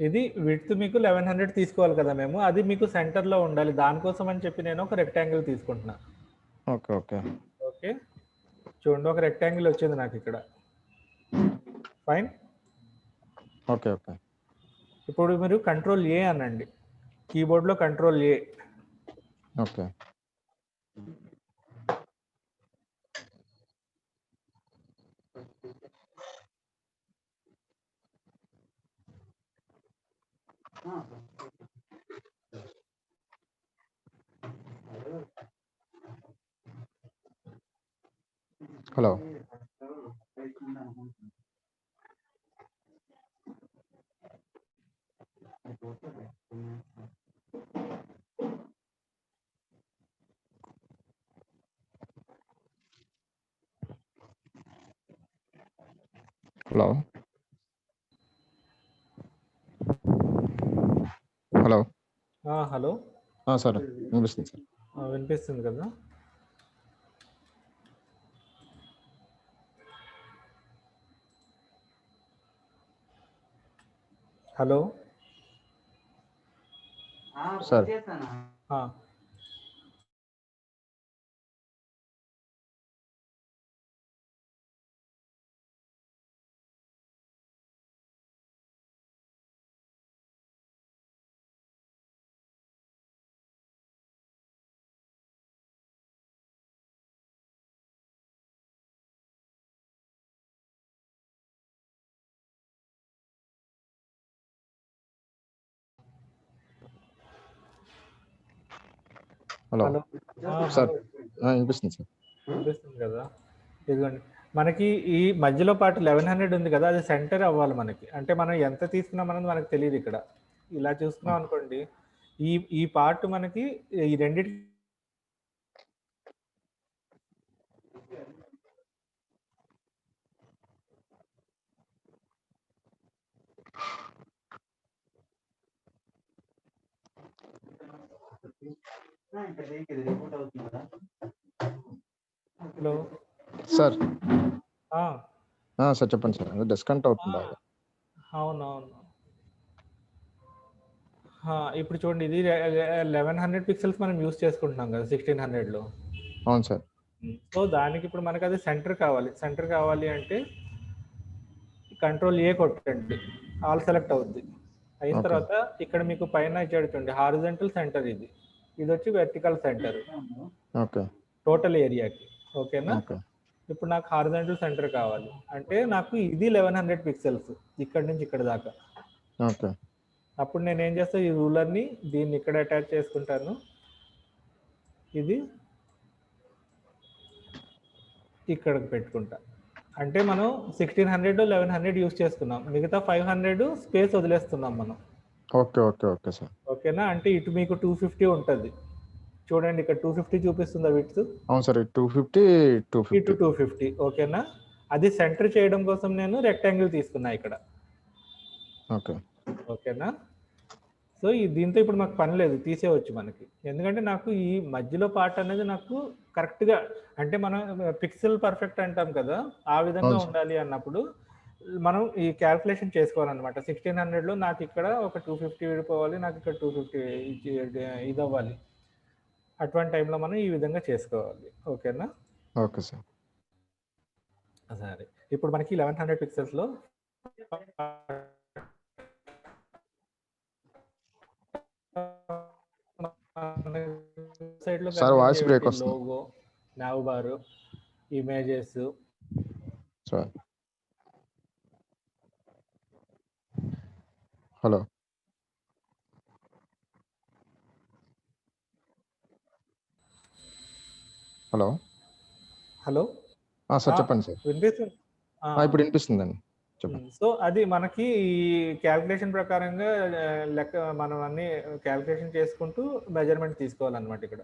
Speaker 1: ఇది విడ్త్ మీకు 1100 తీసుకోవాలి కదా మేము, అది మీకు సెంటర్లో ఉండాలి. దానికోసం అని చెప్పి నేను ఒక రెక్టాంగిల్ తీసుకుంటున్నా.
Speaker 2: Okay, okay.
Speaker 1: ఓకే చూడండి, ఒక రెక్టాంగిల్ వచ్చింది నాకు ఇక్కడ. ఫైన్.
Speaker 2: Okay, okay.
Speaker 1: ఇప్పుడు మీరు కంట్రోల్ ఏ అనండి, కీబోర్డ్లో control A.
Speaker 2: Okay. Hello. Hello. Hello.
Speaker 1: Hello
Speaker 2: sir వినిపిస్తుంది సార్.
Speaker 1: వినిపిస్తుంది కదా. Hello
Speaker 2: sir. హలో. సార్ వినిపిస్తుంది సార్.
Speaker 1: వినిపిస్తుంది కదా. ఇదిగోండి, మనకి ఈ మధ్యలో పాటు 1100 ఉంది కదా, అది సెంటర్ అవ్వాలి మనకి. అంటే మనం ఎంత తీసుకున్నాం అన్నది మనకు తెలియదు ఇక్కడ. ఇలా చూసుకున్నాం అనుకోండి, ఈ పార్ట్ మనకి ఈ రెండింటి హలో
Speaker 2: సార్.
Speaker 1: ఆ,
Speaker 2: సార్ చెప్పండి సార్, డిస్కనెక్ట్ అవుతుంది బాగా.
Speaker 1: అవునవును. ఇప్పుడు చూడండి, ఇది 1100 పిక్సెల్స్ మనం యూస్ చేసుకుంటున్నాం కదా 1600లో.
Speaker 2: అవును సార్.
Speaker 1: సో దానికి ఇప్పుడు మనకి అది సెంటర్ కావాలి. సెంటర్ కావాలి అంటే కంట్రోల్ ఏ కొట్టండి, ఆల్ సెలెక్ట్ అవుద్ది. అయిన తర్వాత ఇక్కడ మీకు పైన ఇచ్చాడు చూడండి, హారిజంటల్ సెంటర్. ఇది వచ్చి వెర్టికల్ సెంటర్
Speaker 2: ఓకే.
Speaker 1: టోటల్ ఏరియాకి. ఓకేనా.
Speaker 2: ఓకే.
Speaker 1: ఇప్పుడు నాకు హారిజంటల్ సెంటర్ కావాలి అంటే నాకు ఇది 1100 పిక్సెల్స్ ఇక్కడ నుంచి ఇక్కడ దాకా.
Speaker 2: ఓకే.
Speaker 1: అప్పుడు నేను ఏం చేస్తాను, ఈ రూలర్ని దీన్ని ఇక్కడ అటాచ్ చేసుకుంటాను, ఇది ఇక్కడికి పెట్టుకుంటా. అంటే మనం 1600 1100 యూస్ చేసుకున్నాం, మిగతా 500 స్పేస్ వదిలేస్తున్నాం మనం.
Speaker 2: Okay okay okay sir.
Speaker 1: ఓకేనా, అంటే ఇటు మీకు 250 ఉంటుంది చూడండి, ఇక్కడ 250 చూపిస్తుందా విడ్త్?
Speaker 2: అవును సార్, 250
Speaker 1: ఇటు
Speaker 2: 250.
Speaker 1: 250. ఓకేనా, అది సెంటర్ చేయడం కోసం నేను రెక్టాంగిల్ తీసుకున్నా ఇక్కడ.
Speaker 2: ఓకే
Speaker 1: ఓకేనా, సో దీంతో ఇప్పుడు మాకు పని లేదు, తీసేయవచ్చు మనకి. ఎందుకంటే నాకు ఈ మధ్యలో పార్ట్ అనేది నాకు కరెక్ట్గా, అంటే మనం పిక్సెల్ పర్ఫెక్ట్ అంటాం కదా, ఆ విధంగా
Speaker 2: అవును సార్.
Speaker 1: ఉండాలి అన్నప్పుడు మనం ఈ క్యాల్కులేషన్ చేసుకోవాలన్నమాట. 1600లో నాకు ఇక్కడ ఒక 250 విడిపోవాలి, నాకు ఇక్కడ 250 ఇది అవ్వాలి. అటువంటి టైంలో మనం ఈ విధంగా చేసుకోవాలి. ఓకేనా,
Speaker 2: ఓకే సార్.
Speaker 1: సరే. ఇప్పుడు మనకి 1100 పిక్సెల్స్లో సైడ్లో
Speaker 2: సార్ వాయిస్ బ్రేక్
Speaker 1: కనిపించే
Speaker 2: వస్తుంది
Speaker 1: logo, nav bar, images,
Speaker 2: sir. Hello hello
Speaker 1: hello
Speaker 2: sir చెప్పండి సార్.
Speaker 1: వినిపిస్తుంది.
Speaker 2: ఇప్పుడు వినిపిస్తుందండి, చెప్పండి.
Speaker 1: సో అది మనకి ఈ క్యాల్కులేషన్ ప్రకారంగా లెక్క మనం అన్ని క్యాల్కులేషన్ చేసుకుంటూ మెజర్మెంట్ తీసుకోవాలన్నమాట ఇక్కడ.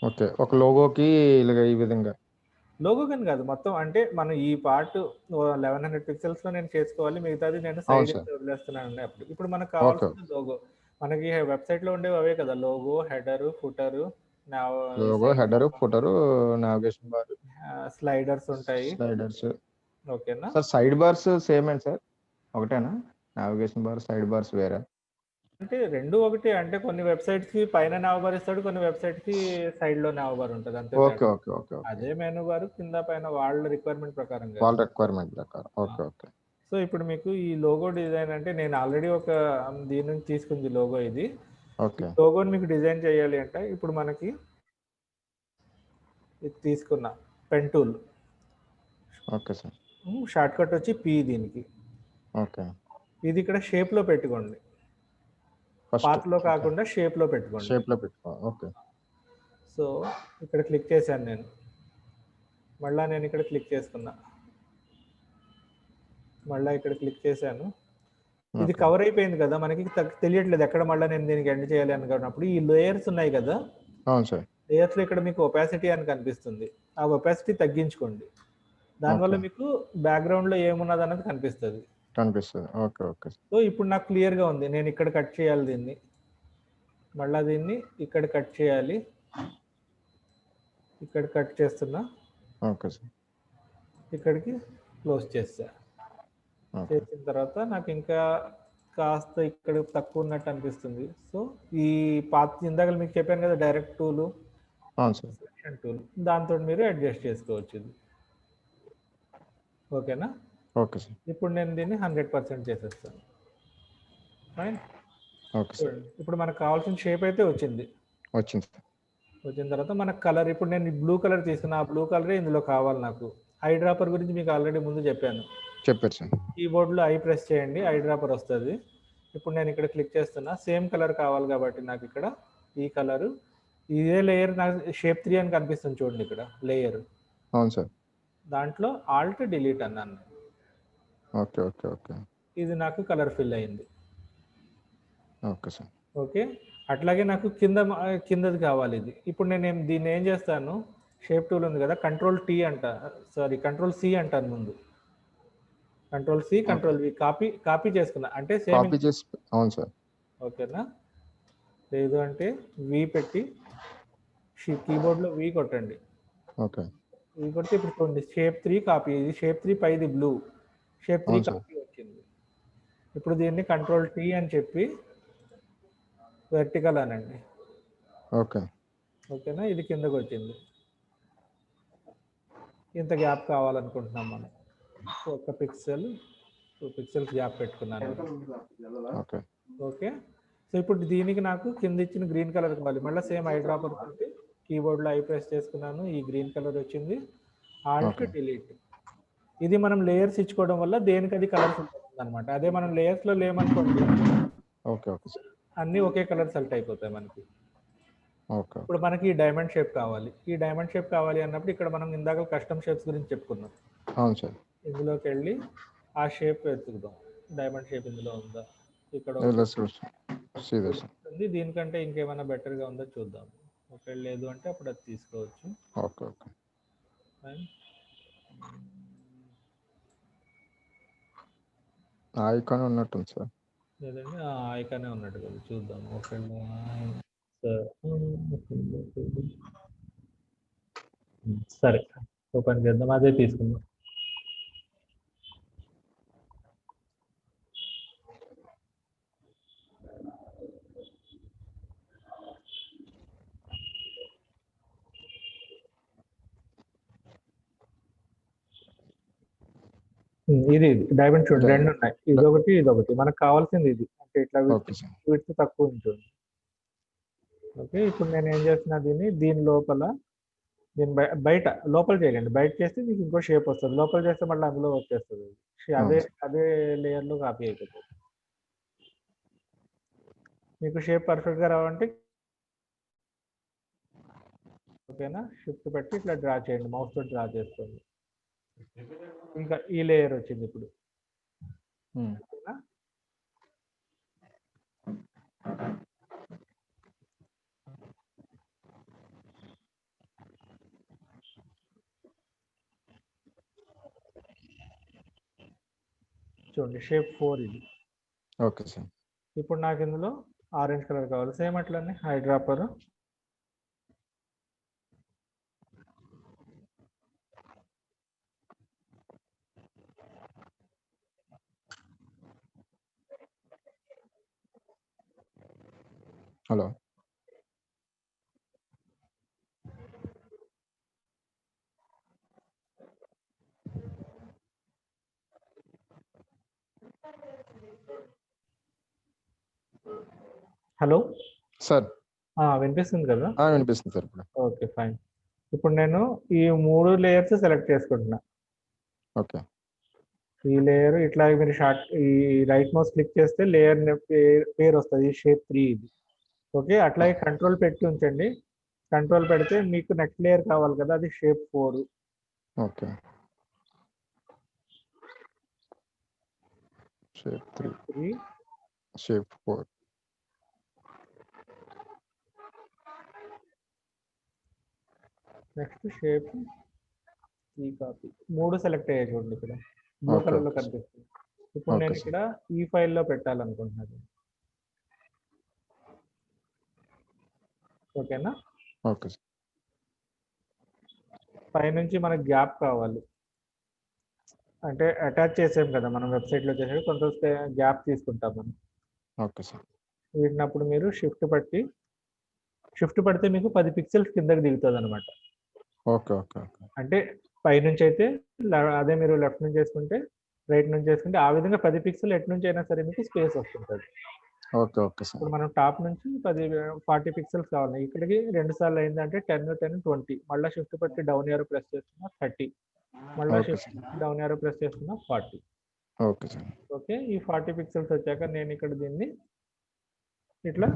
Speaker 2: ఓకే, ఒక లోగోకి ఇలాగ ఈ విధంగా
Speaker 1: లోగో కానీ కాదు, మొత్తం అంటే మనం ఈ పార్ట్ 1100 పిక్సెల్స్ లో నేను చేసుకోవాలి, మిగతాది నేను సైడ్ వదిలేస్తున్నాను. అప్పుడు ఇప్పుడు మనకు కావాల్సిన లోగో, మనకి వెబ్సైట్ లో ఉండేవి అవే కదా, logo, header, footer,
Speaker 2: logo, header, footer, navigation bar,
Speaker 1: sliders ఉంటాయి.
Speaker 2: స్లైడర్స్.
Speaker 1: ఓకేనా
Speaker 2: సార్ సైడ్ బార్స్ సేమ్ అండి సార్, ఒకటేనా? నావిగేషన్ బార్, సైడ్ బార్స్ వేరే?
Speaker 1: అంటే రెండు ఒకటే, అంటే కొన్ని వెబ్సైట్స్ కి పైన nav బార్ ఇస్తాడు, కొన్ని వెబ్సైట్ కి సైడ్ లో nav బార్ ఉంటుంది, అంతే.
Speaker 2: Okay okay okay.
Speaker 1: అదే మెనూ బార్ కింద పైన వాళ్ళ రిక్వైర్మెంట్ ప్రకారం,
Speaker 2: వాళ్ళ రిక్వైర్మెంట్ ప్రకారం. Okay okay.
Speaker 1: సో ఇప్పుడు మీకు ఈ లోగో డిజైన్ అంటే నేను ఆల్రెడీ ఒక దీని నుంచి తీసుకుంది లోగో ఇది.
Speaker 2: ఓకే.
Speaker 1: లోగోని మీకు డిజైన్ చేయాలి అంటే ఇప్పుడు మనకి ఇది తీసుకున్న pen tool.
Speaker 2: Okay sir.
Speaker 1: Short cut వచ్చి పి దీనికి.
Speaker 2: ఓకే.
Speaker 1: ఇది ఇక్కడ షేప్ లో పెట్టుకోండి, పాత్ లో కాకుండా షేప్ లో పెట్టుకోండి.
Speaker 2: షేప్ లో పెట్టుకో. ఓకే.
Speaker 1: సో ఇక్కడ క్లిక్ చేశాను నేను, మళ్ళా నేను ఇక్కడ క్లిక్ చేసుకున్నా, మళ్ళీ ఇక్కడ క్లిక్ చేశాను. ఇది కవర్ అయిపోయింది కదా, మనకి తెలియట్లేదు ఎక్కడ మళ్ళీ నేను దీనికి ఎండ్ చేయాలి అనుకున్నప్పుడు ఈ లేయర్స్ ఉన్నాయి కదా.
Speaker 2: అవును సార్.
Speaker 1: లేయర్స్ లో ఇక్కడ మీకు ఒపాసిటీ అని కనిపిస్తుంది, ఆ ఒపాసిటీ తగ్గించుకోండి, దానివల్ల మీకు బ్యాక్గ్రౌండ్ లో ఏమున్నది అన్నది కనిపిస్తుంది.
Speaker 2: Okay okay.
Speaker 1: సో ఇప్పుడు నాకు క్లియర్ గా ఉంది, నేను ఇక్కడ కట్ చేయాలి దీన్ని, మళ్ళా దీన్ని ఇక్కడ కట్ చేయాలి, ఇక్కడ కట్ చేస్తున్నా.
Speaker 2: Okay sir.
Speaker 1: ఇక్కడికి క్లోజ్ చేస్తా. చేసిన తర్వాత నాకు ఇంకా కాస్త ఇక్కడ తక్కువ ఉన్నట్టు అనిపిస్తుంది. సో ఈ పాత్ ఇందాక మీకు చెప్పాను కదా డైరెక్ట్ టూల్, సెలక్షన్ టూల్, దాంతో మీరు అడ్జస్ట్ చేసుకోవచ్చు ఇది. ఓకేనా?
Speaker 2: Okay sir.
Speaker 1: ఇప్పుడు నేను దీన్ని 100% చేసేస్తాను. ఫైన్.
Speaker 2: Okay sir.
Speaker 1: ఇప్పుడు మనకు కావాల్సిన షేప్ అయితే వచ్చింది. వచ్చిన తర్వాత మనకు కలర్, ఇప్పుడు నేను బ్లూ కలర్ తీసుకున్నా, ఆ బ్లూ కలరే ఇందులో కావాలి నాకు. ఐ డ్రాపర్ గురించి మీకు ఆల్రెడీ ముందు చెప్పారు సార్. కీబోర్డ్లో ఐ ప్రెస్ చేయండి, ఐ డ్రాపర్ వస్తుంది. ఇప్పుడు నేను ఇక్కడ క్లిక్ చేస్తున్నా, సేమ్ కలర్ కావాలి కాబట్టి నాకు ఇక్కడ ఈ కలరు, ఇదే లేయర్ నాకు షేప్ 3 అని కనిపిస్తుంది చూడండి ఇక్కడ లేయర్.
Speaker 2: అవును సార్.
Speaker 1: దాంట్లో ఆల్ట్ డిలీట్ అన్నాను.
Speaker 2: Okay okay okay.
Speaker 1: ఇది నాకు కలర్ ఫిల్ అయింది.
Speaker 2: Okay sir.
Speaker 1: ఓకే, అట్లాగే నాకు కిందది కావాలి ఇది. ఇప్పుడు నేను దీన్ని ఏం చేస్తాను, షేప్ టూల్ ఉంది కదా, కంట్రోల్ సి అంటాను ముందు. Control C, control V, copy చేసుకున్నా అంటే సేమ్.
Speaker 2: అవును సార్.
Speaker 1: ఓకేనా? లేదు అంటే వి పెట్టి కీబోర్డ్ లో వి కొట్టండి.
Speaker 2: ఓకే.
Speaker 1: వి కొడితే ఇప్పుడు చూడండి షేప్ 3 కాపీ, ఇది షేప్ 3 పైది బ్లూ, షేప్ 3 కాపీ వచ్చింది. ఇప్పుడు దీన్ని కంట్రోల్ టీ అని చెప్పి వెర్టికల్ అనండి.
Speaker 2: ఓకే.
Speaker 1: ఓకేనా? ఇది కిందకు వచ్చింది. ఇంత గ్యాప్ కావాలనుకుంటున్నాం మనం, 1 పిక్సెల్ 2 పిక్సెల్స్ గ్యాప్ పెట్టుకున్నాను. ఓకే. సో ఇప్పుడు దీనికి నాకు కింద ఇచ్చిన గ్రీన్ కలర్ కావాలి, మళ్ళీ సేమ్ ఐ డ్రాపర్ తోటి కీబోర్డ్లో ఐ ప్రెస్ చేసుకున్నాను, ఈ గ్రీన్ కలర్ వచ్చింది. Alt delete. ఇది మనం లేయర్స్ ఇచ్చుకోవడం వల్ల దేనికి అది కలర్స్ ఉంటుంది అనమాట. అదే మనం లేయర్స్ లో లేమనుకోండి,
Speaker 2: ఓకే. Okay sir.
Speaker 1: అన్నీ ఒకే కలర్ సెలెక్ట్ అయిపోతాయి మనకి.
Speaker 2: ఓకే.
Speaker 1: ఇప్పుడు మనకి ఈ డైమండ్ షేప్ కావాలి. ఈ డైమండ్ షేప్ కావాలి అన్నప్పుడు ఇక్కడ మనం ఇందాక కస్టమ్ షేప్స్ గురించి చెప్పుకున్నాం.
Speaker 2: అవును సార్.
Speaker 1: ఇందులోకి వెళ్ళి ఆ షేప్ వెతుకుదాం. డైమండ్ షేప్ ఇందులో ఉందా? ఇక్కడ
Speaker 2: లెట్స్ సీ దిస్.
Speaker 1: ఉంది. దీనికంటే ఇంకేమైనా బెటర్‌గా ఉందో చూద్దాం. ఒకవేళ లేదు అంటే అప్పుడు అది తీసుకోవచ్చు.
Speaker 2: ఓకే. ఓకే.
Speaker 1: ఫైన్.
Speaker 2: ఐకాన్ ఉన్నట్టుంది సార్.
Speaker 1: లేదండి ఐకానే ఉన్నట్టు కదా చూద్దాం. ఒకవేళ సరే ఓపెన్ చేద్దాం. అదే తీసుకుందాం. ఇది డైమండ్ చూడండి, రెండు ఉన్నాయి. ఇదొకటి ఇదొకటి. మనకు కావాల్సింది ఇది. అంటే ఇట్లా
Speaker 2: ఓకే సార్.
Speaker 1: విడ్త్ తక్కువ ఉంటుంది. ఓకే, ఇప్పుడు నేను ఏం చేస్తున్నా, దీని లోపల దీని బయట లోపల చేయండి. బయట చేస్తే మీకు ఇంకో షేప్ వస్తుంది. లోపల చేస్తే మళ్ళీ అందులో వచ్చేస్తుంది. అదే లేయర్లో కాపీ అయిపోతుంది. మీకు షేప్ పర్ఫెక్ట్గా రావాలంటే ఓకేనా, షిఫ్ట్ పెట్టి ఇట్లా డ్రా చేయండి. మౌస్ తో డ్రా చేసుకోండి. ఇంకా ఈ లేయర్ వచ్చింది ఇప్పుడు. ఓకేనా, చూడండి షేప్ 4 ఇది.
Speaker 2: Okay sir.
Speaker 1: ఇప్పుడు నాకు ఇందులో ఆరెంజ్ కలర్ కావాలి. సేమ్ అట్లనే హైడ్రాపర్
Speaker 2: హలో.
Speaker 1: హలో
Speaker 2: సార్
Speaker 1: వినిపిస్తుంది కదా?
Speaker 2: వినిపిస్తుంది సార్ ఇప్పుడు.
Speaker 1: Okay fine. ఇప్పుడు నేను ఈ 3 లేయర్స్ సెలెక్ట్ చేసుకుంటున్నా.
Speaker 2: ఓకే.
Speaker 1: ఈ లేయర్ ఇట్లా మీరు ఈ రైట్ మౌస్ క్లిక్ చేస్తే లేయర్ పేరు వస్తుంది. షేప్ 3 ఇది. ఓకే, అట్లాగే కంట్రోల్ పెట్టి ఉంచండి. కంట్రోల్ పెడితే మీకు నెక్స్ట్ లేయర్ కావాలి కదా, అది shape 4.
Speaker 2: Okay. Shape 3 shape 4.
Speaker 1: Next shape 3 copy. 3 select అయ్యాయి చూడండి, ఇక్కడ బ్లూ కలర్ లో కనిపిస్తుంది. ఇప్పుడు నేను ఇక్కడ ఈ ఫైల్లో పెట్టాలనుకుంటున్నాను. ఓకేనా?
Speaker 2: ఓకే.
Speaker 1: పైనుంచి మనకి గ్యాప్ కావాలి. అంటే అటాచ్ చేసాం కదా మనం వెబ్సైట్ లో చేసేది, కొంత గ్యాప్ తీసుకుంటాం మనం.
Speaker 2: Okay sir.
Speaker 1: వీటినప్పుడు మీరు షిఫ్ట్ పడితే మీకు 10 పిక్సెల్స్ కిందకి దిగుతుంది అనమాట.
Speaker 2: ఓకే. ఓకే. ఓకే.
Speaker 1: అంటే పైనుంచి అయితే అదే మీరు లెఫ్ట్ నుంచి చేసుకుంటే రైట్ నుంచి చేసుకుంటే ఆ విధంగా 10 పిక్సెల్ ఎటు నుంచి అయినా సరే మీకు స్పేస్ వస్తుంటుంది.
Speaker 2: ఓకే. Okay sir.
Speaker 1: ఇప్పుడు మనం టాప్ నుంచి 40 పిక్సెల్స్ కావాలి. ఇక్కడికి 2 సార్లు అయిందంటే 10, 10, 20. మళ్ళీ షిఫ్ట్ పట్టి డౌన్ యారో ప్రెస్ చేస్తున్నా 30. మళ్ళీ షిఫ్ట్ డౌన్ యారో ప్రెస్ చేస్తున్నా 40.
Speaker 2: Okay sir.
Speaker 1: ఓకే, ఈ 40 పిక్సెల్స్ వచ్చాక నేను ఇక్కడ దీన్ని ఇట్లా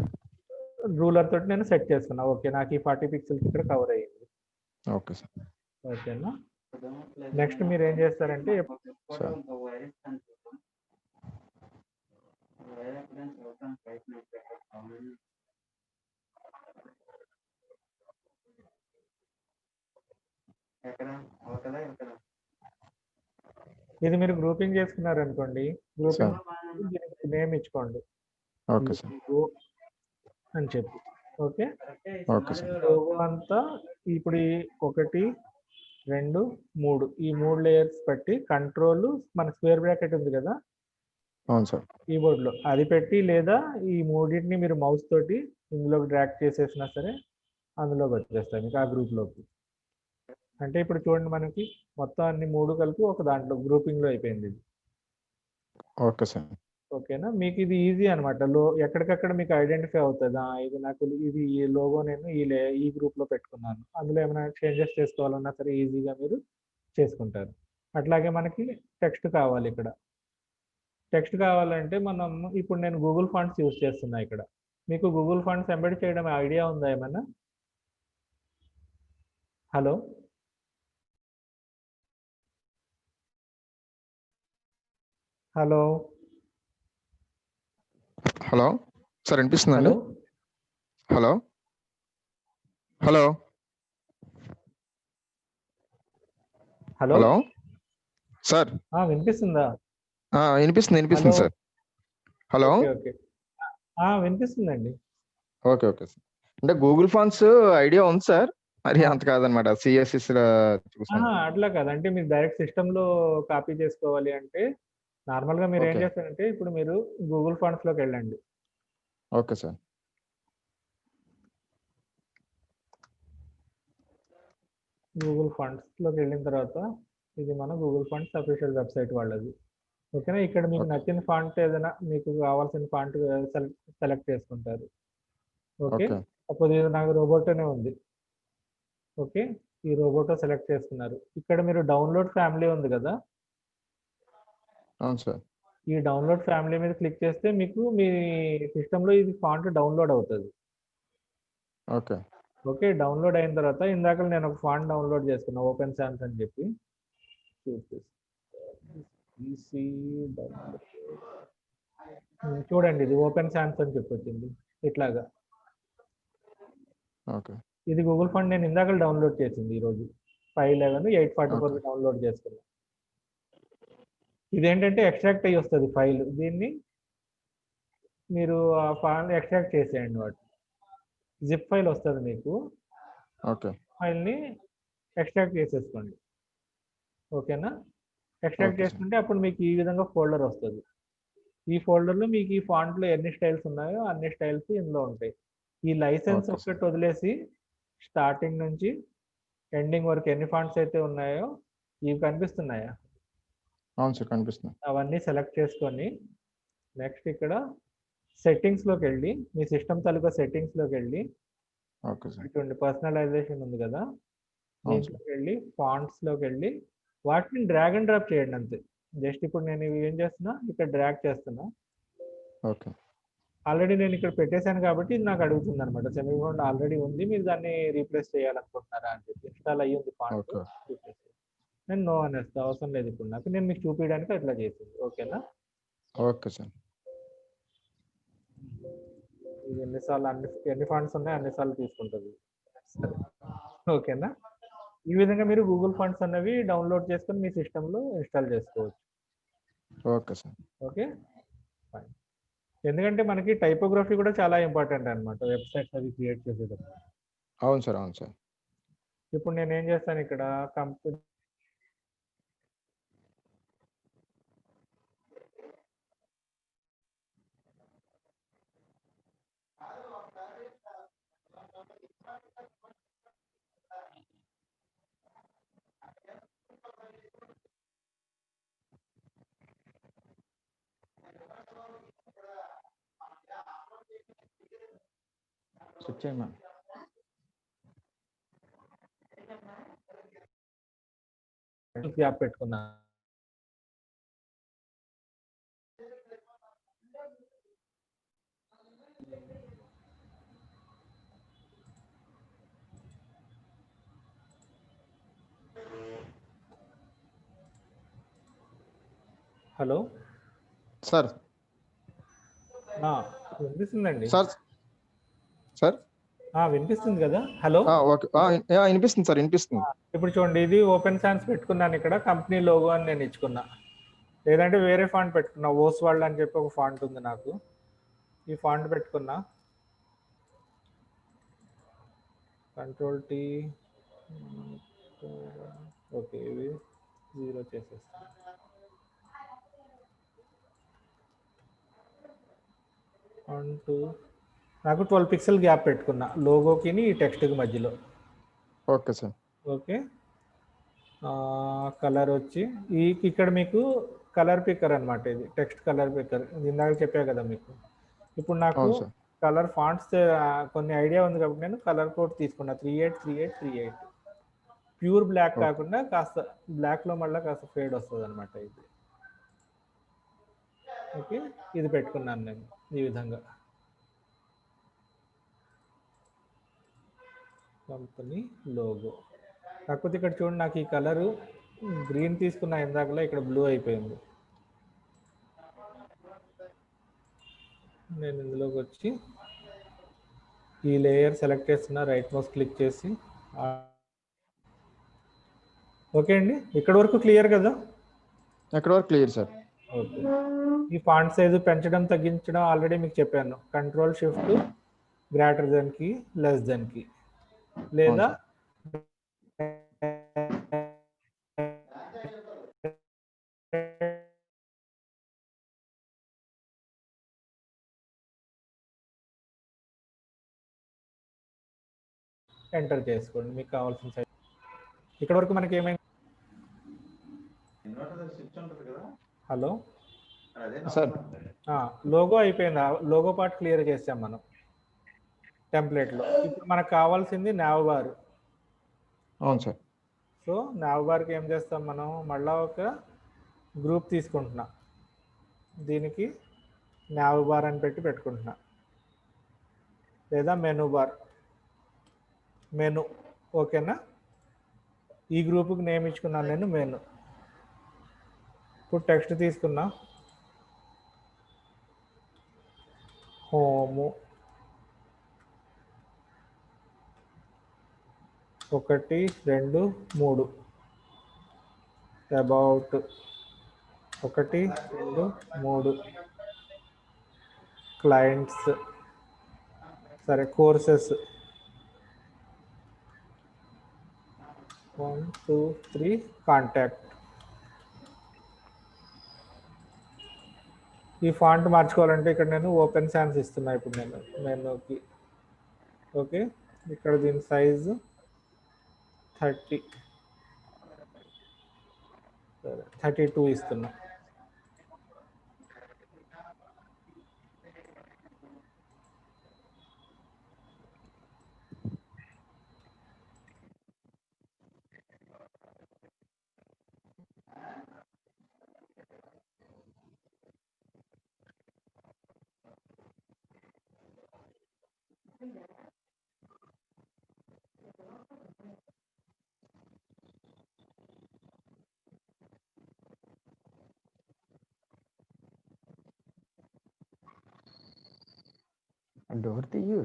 Speaker 1: రూలర్ తోటి నేను సెట్ చేసుకున్నా. ఓకే, నాకు ఈ 40 పిక్సెల్స్ ఇక్కడ కవర్ అయ్యింది.
Speaker 2: Okay sir.
Speaker 1: ఓకేనా? నెక్స్ట్ మీరు ఏం చేస్తారంటే ఇది మీరు గ్రూపింగ్ చేసుకున్నారు అనుకోండి, గ్రూపింగ్ దీనికి నేమ్ ఇచ్చుకోండి.
Speaker 2: Okay sir.
Speaker 1: అని చెప్పి. ఓకే.
Speaker 2: Okay sir.
Speaker 1: లోగో అంతా ఇప్పుడు 1, 2, 3 ఈ 3 లేయర్స్ పెట్టి కంట్రోల్ మన స్క్వేర్ బ్రాకెట్ ఉంది కదా
Speaker 2: అవును సార్.
Speaker 1: కీబోర్డ్ లో, అది పెట్టి లేదా ఈ మూడింటిని మీరు మౌస్ తోటి ఇందులోకి డ్రాగ్ చేసేసినా సరే అందులోకి వచ్చేస్తాయి మీకు ఆ గ్రూప్ లోకి. అంటే ఇప్పుడు చూడండి, మనకి మొత్తం అన్ని 3 కలిపి ఒక దాంట్లో గ్రూపింగ్ లో అయిపోయింది ఇది.
Speaker 2: Okay sir.
Speaker 1: ఓకేనా? మీకు ఇది ఈజీ అనమాట. ఎక్కడికక్కడ మీకు ఐడెంటిఫై అవుతుంది. ఇది నాకు ఇది ఈ లోగో నేను ఈ గ్రూప్ లో పెట్టుకున్నాను. అందులో ఏమైనా చేంజెస్ చేసుకోవాలన్నా సరే ఈజీగా మీరు చేసుకుంటారు. అట్లాగే మనకి టెక్స్ట్ కావాలి ఇక్కడ. టెక్స్ట్ కావాలంటే మనం ఇప్పుడు నేను గూగుల్ ఫాంట్స్ యూజ్ చేస్తున్నా ఇక్కడ. మీకు గూగుల్ ఫాంట్స్ ఎంబెడ్ చేయడం ఐడియా ఉందా ఏమన్నా? హలో? హలో?
Speaker 2: హలో సార్ వినిపిస్తుందండి?
Speaker 1: Hello?
Speaker 2: Hello hello
Speaker 1: hello?
Speaker 2: Hello sir
Speaker 1: వినిపిస్తుందా?
Speaker 2: వినిపిస్తుంది
Speaker 1: hello?
Speaker 2: Sir. Hello
Speaker 1: okay. Okay. వినిపిస్తుందండి.
Speaker 2: Okay okay sir. అంటే గూగుల్ ఫాంట్స్ ఐడియా ఉంది సార్. మరి
Speaker 1: ఆ!
Speaker 2: అంత కాదనమాట. సిఎస్ఎస్ చూసాను.
Speaker 1: అట్లా కాదు. అంటే మీరు డైరెక్ట్ సిస్టమ్‌లో కాపీ చేసుకోవాలి అంటే నార్మల్‌గా మీరేం
Speaker 2: ఓకే
Speaker 1: చేస్తారంటే ఇప్పుడు మీరు గూగుల్ ఫాంట్స్‌లోకెళ్ళండి.
Speaker 2: Okay sir.
Speaker 1: గూగుల్ ఫాంట్స్‌లోకి వెళ్ళిన తర్వాత ఇది మన గూగుల్ ఫాంట్స్ అఫీషియల్ వెబ్సైట్ వాళ్ళది. ఓకేనా? ఇక్కడ మీకు
Speaker 2: ఓకే
Speaker 1: నచ్చిన ఫాంట్ ఏదైనా మీకు కావాల్సిన ఫాంట్ సెలెక్ట్ చేసుకుంటారు. ఓకే.
Speaker 2: ఓకే
Speaker 1: సపోజ్ ఇది నాకు రోబోటోనే ఉంది. ఓకే. ఈ రోబోటో సెలెక్ట్ చేసుకున్నారు. ఇక్కడ మీరు డౌన్లోడ్ ఫ్యామిలీ ఉంది కదా!
Speaker 2: అవును సార్.
Speaker 1: ఈ డౌన్లోడ్ ఫ్యామిలీ మీద క్లిక్ చేస్తే మీకు మీ సిస్టమ్‌లో ఇది ఫాంట్ డౌన్లోడ్ అవుతది.
Speaker 2: Okay
Speaker 1: okay. డౌన్లోడ్ అయిన తర్వాత ఇందాకల నేను ఒక ఫాంట్ డౌన్లోడ్ చేసుకున్నా ఓపెన్ సాన్స్ అని చెప్పి. ఈసీ డౌన్లోడ్ చూడండి ఇది ఓపెన్ సాన్స్ అని చెప్పి వచ్చింది. ఇట్లాగా.
Speaker 2: ఓకే
Speaker 1: ఇది గూగుల్ ఫాంట్ నేను ఇందాకల డౌన్లోడ్ చేసింది ఈరోజు. 511 844 డౌన్లోడ్ చేసుకున్నా. ఇదేంటంటే ఎక్స్ట్రాక్ట్ అయ్యి వస్తది ఫైల్. దీన్ని మీరు ఆ ఫైల్‌ని ఎక్స్ట్రాక్ట్ చేసేయండి వాటిని. జిప్ ఫైల్ వస్తది మీకు.
Speaker 2: ఓకే
Speaker 1: ఫైల్‌ని ఎక్స్ట్రాక్ట్ చేసేసుకోండి. ఓకేనా? Extract
Speaker 2: okay sir.
Speaker 1: చేసుకుంటే అప్పుడు మీకు ఈ విధంగా ఫోల్డర్ వస్తది. ఈ ఫోల్డర్‌లో మీకు ఈ ఫాంట్‌లో ఎన్ని స్టైల్స్ ఉన్నాయో అన్ని స్టైల్స్ ఇందులో ఉంటాయి. ఈ లైసెన్స్
Speaker 2: ఓకే సార్.
Speaker 1: ఒక్కటి వదిలేసి స్టార్టింగ్ నుంచి ఎండింగ్ వరకు ఎన్ని ఫాంట్స్ అయితే ఉన్నాయో ఇవి కనిపిస్తున్నాయా?
Speaker 2: అవును సార్ కనిపిస్తుంది.
Speaker 1: అవన్నీ సెలెక్ట్ చేసుకొని నెక్స్ట్ ఇక్కడ సెట్టింగ్స్‌లోకెళ్ళి మీ సిస్టమ్ తాలూకా సెట్టింగ్స్‌లోకెళ్ళి
Speaker 2: ఓకే సార్.
Speaker 1: ఇటువంటి పర్సనలైజేషన్ ఉంది కదా!
Speaker 2: అవును సార్.
Speaker 1: దీంట్లోకెళ్ళి ఫాంట్స్‌లోకెళ్ళి వాటిని డ్రాగ్ అండ్ డ్రాప్ చేయండి అంతే. జస్ట్ ఇప్పుడు నేను ఇవి ఏం చేస్తున్నా ఇక్కడ డ్రాగ్ చేస్తున్నా.
Speaker 2: ఓకే
Speaker 1: ఆల్రెడీ నేను ఇక్కడ పెట్టేసాను కాబట్టి ఇది నాకు అడుగుతుందన్నమాట. సెమీకోలన్ ఆల్రెడీ ఉంది. మీరు దాన్ని రీప్లేస్ చేయాలనుకుంటున్నారా అని చెప్పి. ఇన్‌స్టాల్ అయ్యి ఉంది ఫాంట్.
Speaker 2: ఓకే
Speaker 1: రీప్లేస్ చేయాలి. నేను నో అనేస్తా. అవసరం లేదు ఇప్పుడు నాకు. నేను మీకు చూపియడానికి అట్లా చేసింది. ఓకేనా?
Speaker 2: Okay sir.
Speaker 1: ఇది ఎన్ని ఎన్ని ఫాంట్స్ ఉన్నాయో అన్ని సార్లు తీసుకుంటది. సరే. ఓకేనా? ఈ విధంగా మీరు గూగుల్ ఫాంట్స్ అన్నవి డౌన్లోడ్ చేసుకొని మీ సిస్టమ్‌లో ఇన్‌స్టాల్ చేసుకోవచ్చు.
Speaker 2: Okay sir.
Speaker 1: ఓకే. ఫైన్. ఎందుకంటే మనకి టైపోగ్రఫీ కూడా చాలా ఇంపార్టెంట్ అన్నమాట. వెబ్‌సైట్స్ అవి క్రియేట్ చేసేటప్పుడు.
Speaker 2: అవును సార్. అవును సార్.
Speaker 1: ఇప్పుడు నేనేం చేస్తాను ఇక్కడ కంపెనీ
Speaker 2: స్విచ్ చేయమా.
Speaker 1: గ్యాప్ పెట్టుకున్నా. హలో?
Speaker 2: సార్
Speaker 1: వినిపిస్తుందండి.
Speaker 2: సార్ సార్
Speaker 1: వినిపిస్తుంది కదా! హలో?
Speaker 2: ఓకే వినిపిస్తుంది సార్. వినిపిస్తుంది.
Speaker 1: ఇప్పుడు చూడండి ఇది ఓపెన్ సాన్స్ పెట్టుకున్నాను ఇక్కడ. కంపెనీ లోగో అని నేను ఇచ్చుకున్నా. లేదంటే వేరే ఫాంట్ పెట్టుకున్నా. ఓస్వాల్డ్ అని చెప్పి ఒక ఫాంట్ ఉంది నాకు. ఈ ఫాంట్ పెట్టుకున్నా. కంట్రోల్ టీ ఓకే ఇవి 0 చేసేస్తా. నాకు 12 పిక్సెల్ గ్యాప్ పెట్టుకున్నా లోగోకిని ఈ టెక్స్ట్కి మధ్యలో.
Speaker 2: Okay sir.
Speaker 1: ఓకే. కలర్ వచ్చి ఇక్కడ మీకు కలర్ పిక్కర్ అనమాట. ఇది టెక్స్ట్ కలర్ పిక్కర్. ఇందాక చెప్పా కదా మీకు. ఇప్పుడు నాకు
Speaker 2: అవును సార్.
Speaker 1: కలర్ ఫాంట్స్ కొన్ని ఐడియా ఉంది కాబట్టి నేను కలర్ కోడ్ తీసుకున్నా 383838. ప్యూర్ బ్లాక్
Speaker 2: ఓకే
Speaker 1: కాకుండా కాస్త బ్లాక్లో మళ్ళీ కాస్త ఫేడ్ వస్తుంది అనమాట ఇది. ఓకే, ఇది పెట్టుకున్నాను నేను ఈ విధంగా. Company logo. కాకపోతే ఇక్కడ చూడండి, నాకు ఈ కలరు గ్రీన్ తీసుకున్న ఇందాకలో ఇక్కడ బ్లూ అయిపోయింది. నేను ఇందులోకి వచ్చి ఈ లేయర్ సెలెక్ట్ చేస్తున్నా, రైట్ మౌస్ క్లిక్ చేసి. ఓకే అండి, ఇక్కడ వరకు క్లియర్ కదా?
Speaker 2: ఎక్కడ వరకు క్లియర్ సార్.
Speaker 1: ఓకే, ఈ ఫాంట్ సైజు పెంచడం తగ్గించడం ఆల్రెడీ మీకు చెప్పాను. కంట్రోల్ షిఫ్ట్ గ్రేటర్ దెన్ కి, లెస్ దెన్ కి, లేదా ఎంటర్ చేసుకోండి మీకు కావాల్సిన సైజ్. ఇక్కడ వరకు మనకి ఏమైంది? Hello
Speaker 2: sir.
Speaker 1: లోగో అయిపోయింది, లోగో పార్ట్ క్లియర్ చేసాం మనం టెంప్లెట్లో. ఇప్పుడు మనకు కావాల్సింది nav బార్.
Speaker 2: అవును సార్.
Speaker 1: సో nav బార్కి ఏం చేస్తాం మనం, మళ్ళీ ఒక గ్రూప్ తీసుకుంటున్నా, దీనికి nav బార్ అని పెట్టుకుంటున్నా, లేదా మెనూ బార్, మెను. ఓకేనా, ఈ గ్రూప్కి నేమ్ ఇచ్చుకున్నాను నేను, మెను. ఇప్పుడు టెక్స్ట్ తీసుకున్నా, హోము 1 2 3, అబౌట్ 1 2 3, క్లయింట్స్, సరే కోర్సెస్ 1 2 3, కాంటాక్ట్. ఈ ఫాంట్ మార్చుకోవాలంటే ఇక్కడ నేను ఓపెన్ సాన్స్ ఇస్తున్నా ఇప్పుడు నేను మెనూకి. ఓకే, ఇక్కడ దీని సైజు 30, సరే 32 ఇస్తున్నా.
Speaker 2: డోర్ తీయు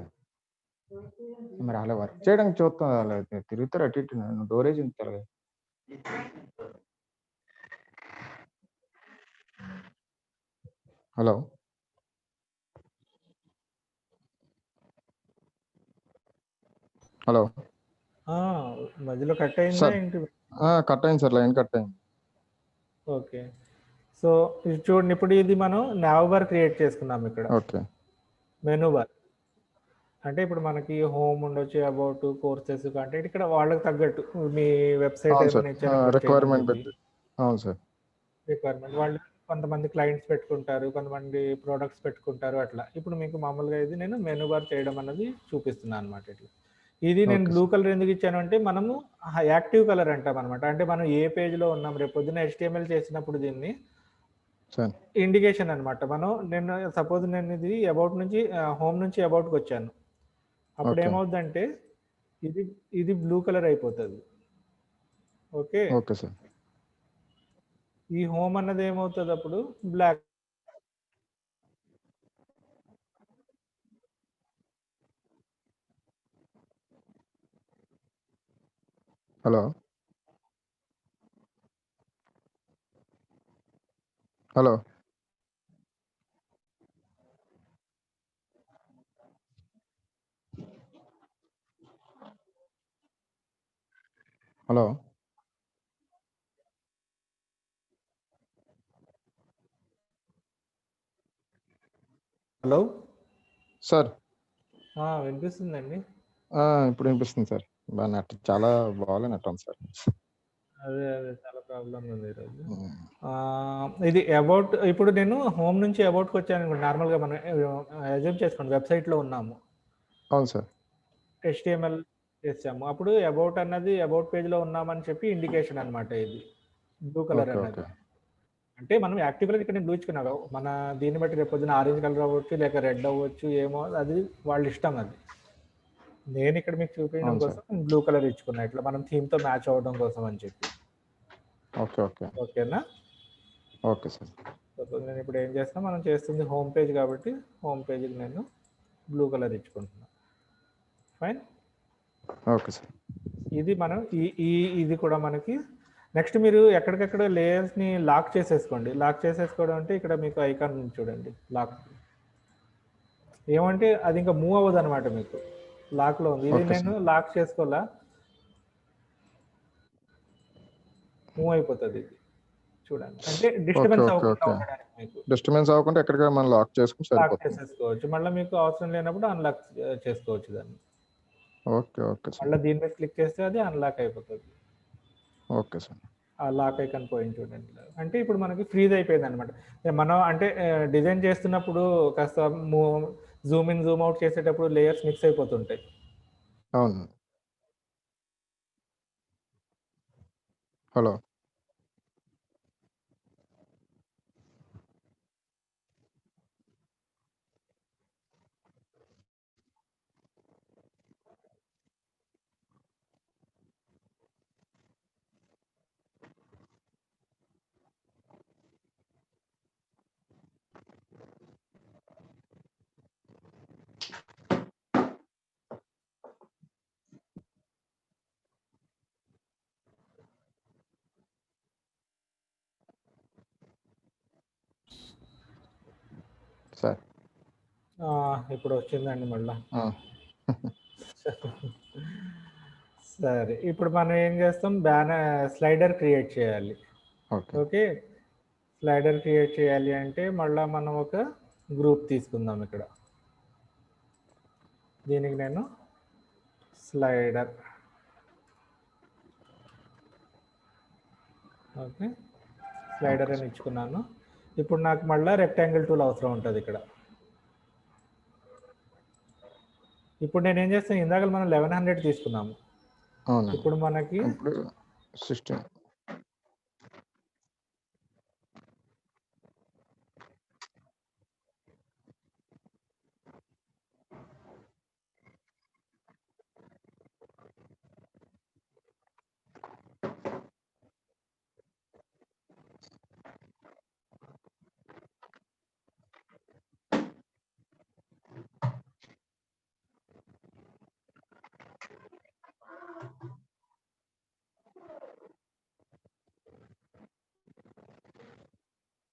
Speaker 2: మరి అలా వర్క్ చేయడానికి చూస్తాం, అలా తిరుగుతారు అటు ఇటు. నేను డోర్ వేసి ఉంచుతారు. హలో హలో
Speaker 1: మధ్యలో కట్ అయిందా
Speaker 2: సార్.
Speaker 1: ఏంటి?
Speaker 2: కట్ అయింది సార్, లైన్ కట్ అయింది.
Speaker 1: ఓకే, సో ఇది చూడండి, ఇప్పుడు ఇది మనం nav బార్ క్రియేట్ చేసుకున్నాం ఇక్కడ.
Speaker 2: ఓకే,
Speaker 1: మెనూ బార్ అంటే ఇప్పుడు మనకి హోమ్ ఉండొచ్చు, అబౌట్, కోర్సెస్, కాంటాక్ట్. ఇక్కడ వాళ్ళకి తగ్గట్టు మీ వెబ్సైట్
Speaker 2: అవును సార్.
Speaker 1: ఏమైనా ఇచ్చారు
Speaker 2: రిక్వైర్మెంట్ పెట్టి. అవును సార్.
Speaker 1: రిక్వైర్మెంట్ వాళ్ళు కొంతమంది క్లయింట్స్ పెట్టుకుంటారు, కొంతమంది ప్రోడక్ట్స్ పెట్టుకుంటారు, అట్లా. ఇప్పుడు మీకు మామూలుగా ఇది నేను మెనూ బార్ చేయడం అనేది చూపిస్తున్నాను అనమాట. ఇట్లా ఇది నేను
Speaker 2: ఓకే
Speaker 1: బ్లూ
Speaker 2: సార్.
Speaker 1: కలర్ ఎందుకు ఇచ్చాను అంటే, మనము యాక్టివ్ కలర్ అంటాం అనమాట. అంటే మనం ఏ పేజ్లో ఉన్నాం, రేపు పొద్దున్న HTML చేసినప్పుడు దీన్ని
Speaker 2: సార్
Speaker 1: ఇండికేషన్ అనమాట. నేను సపోజ్ నేను ఇది అబౌట్ నుంచి హోమ్ నుంచి అబౌట్కి వచ్చాను, అప్పుడు
Speaker 2: ఓకే
Speaker 1: ఏమవుతుందంటే ఇది ఇది బ్లూ కలర్ అయిపోతుంది. Okay,
Speaker 2: okay sir.
Speaker 1: ఈ హోమ్ అన్నది ఏమవుతుంది అప్పుడు black.
Speaker 2: Hello hello hello
Speaker 1: hello
Speaker 2: sir.
Speaker 1: వినిపిస్తుందండి?
Speaker 2: ఇప్పుడు వినిపిస్తుంది సార్. బాగా నెట్ చాలా బాగా నెట్ ఉంది సార్.
Speaker 1: అదే చాలా ప్రాబ్లం ఉంది ఈరోజు.
Speaker 2: ఉమ్.
Speaker 1: ఇది అబౌట్, ఇప్పుడు నేను హోమ్ నుంచి అబౌట్కి వచ్చాను. నార్మల్గా మనం అజ్యూమ్ చేసుకోండి, వెబ్సైట్లో ఉన్నాము,
Speaker 2: అవును సార్.
Speaker 1: HTML చేసాము, అప్పుడు అబౌట్ అన్నది అబౌట్ పేజ్లో ఉన్నామని చెప్పి ఇండికేషన్ అనమాట. ఇది బ్లూ కలర్
Speaker 2: ఓకే
Speaker 1: అన్నది.
Speaker 2: ఓకే
Speaker 1: అంటే మనం యాక్టివ్ కలర్ ఇక్కడ నేను బ్లూ ఇచ్చుకున్నా, మన దీన్ని బట్టి రేపు పొద్దున ఆరెంజ్ కలర్ అవ్వచ్చు, లేక రెడ్ అవ్వచ్చు, ఏమో అది వాళ్ళ ఇష్టం. అది నేను ఇక్కడ మీకు చూపించడం
Speaker 2: అవును సార్.
Speaker 1: కోసం బ్లూ కలర్ ఇచ్చుకున్నా, ఇట్లా మనం థీమ్తో మ్యాచ్ అవ్వడం కోసం అని చెప్పి.
Speaker 2: ఓకే ఓకే
Speaker 1: ఓకేనా?
Speaker 2: Okay sir.
Speaker 1: సపోజ్ నేను ఇప్పుడు ఏం చేస్తున్నా, మనం చేస్తుంది హోమ్ పేజ్ కాబట్టి హోమ్ పేజ్కి నేను బ్లూ కలర్ ఇచ్చుకుంటున్నా. ఫైన్.
Speaker 2: Okay sir.
Speaker 1: ఇది మనం ఇది కూడా మనకి నెక్స్ట్ మీరు ఎక్కడికెక్కడ లేయర్స్ని లాక్ చేసేసుకోండి. లాక్ చేసేసుకోవడం అంటే ఇక్కడ మీకు ఐకాన్ చూడండి, లాక్. ఏమంటే అది ఇంకా మూవ్ అవ్వదు అనమాట, మీకు లాక్లో ఉంది. ఇది
Speaker 2: ఓకే
Speaker 1: నేను
Speaker 2: సార్.
Speaker 1: లాక్ చేసుకోవాలా, మూవ్ అయిపోతుంది ఇది. చూడండి, అంటే
Speaker 2: ఓకే
Speaker 1: డిస్టర్బెన్స్
Speaker 2: ఓకే
Speaker 1: అవ్వకుండా
Speaker 2: ఓకే.
Speaker 1: ఉండడానికి మీకు
Speaker 2: డిస్టర్బెన్స్ అవ్వకుండా ఎక్కడికైనా మనం లాక్ చేసుకుని
Speaker 1: లాక్
Speaker 2: సరిపోతుంది.
Speaker 1: చేసేసుకోవచ్చు. మళ్ళీ మీకు అవసరం లేనప్పుడు అన్లాక్ చేసుకోవచ్చు దాన్ని.
Speaker 2: Okay okay sir.
Speaker 1: మళ్ళీ దీని మీద క్లిక్ చేస్తే అది అన్లాక్ అయిపోతుంది.
Speaker 2: Okay sir.
Speaker 1: ఆ లాక్ ఐకాన్ పోయింది చూడండి. అంటే ఇప్పుడు మనకి ఫ్రీజ్ అయిపోయింది అనమాట. మనం అంటే డిజైన్ చేస్తున్నప్పుడు కాస్త జూమ్ ఇన్ జూమ్ అవుట్ చేసేటప్పుడు లేయర్స్ మిక్స్ అయిపోతుంటాయి.
Speaker 2: అవును. హలో. సార్
Speaker 1: ఇప్పుడు వచ్చిందండి మళ్ళా.
Speaker 2: ఆ.
Speaker 1: సరే, ఇప్పుడు మనం ఏం చేస్తాం, స్లైడర్ క్రియేట్ చేయాలి.
Speaker 2: ఓకే
Speaker 1: ఓకే, స్లైడర్ క్రియేట్ చేయాలి అంటే మళ్ళీ మనం ఒక గ్రూప్ తీసుకుందాం. ఇక్కడ దీనికి నేను స్లైడర్, ఓకే స్లైడర్ అని ఇచ్చుకున్నాను. ఇప్పుడు నాకు మళ్ళీ రెక్టాంగిల్ టూల్ అవసరం ఉంటుంది ఇక్కడ. ఇప్పుడు నేను ఏం చేస్తాను, ఇందాక మనం 1100 తీసుకున్నాము,
Speaker 2: అవును.
Speaker 1: ఇప్పుడు మనకి
Speaker 2: ఇప్పుడు 16.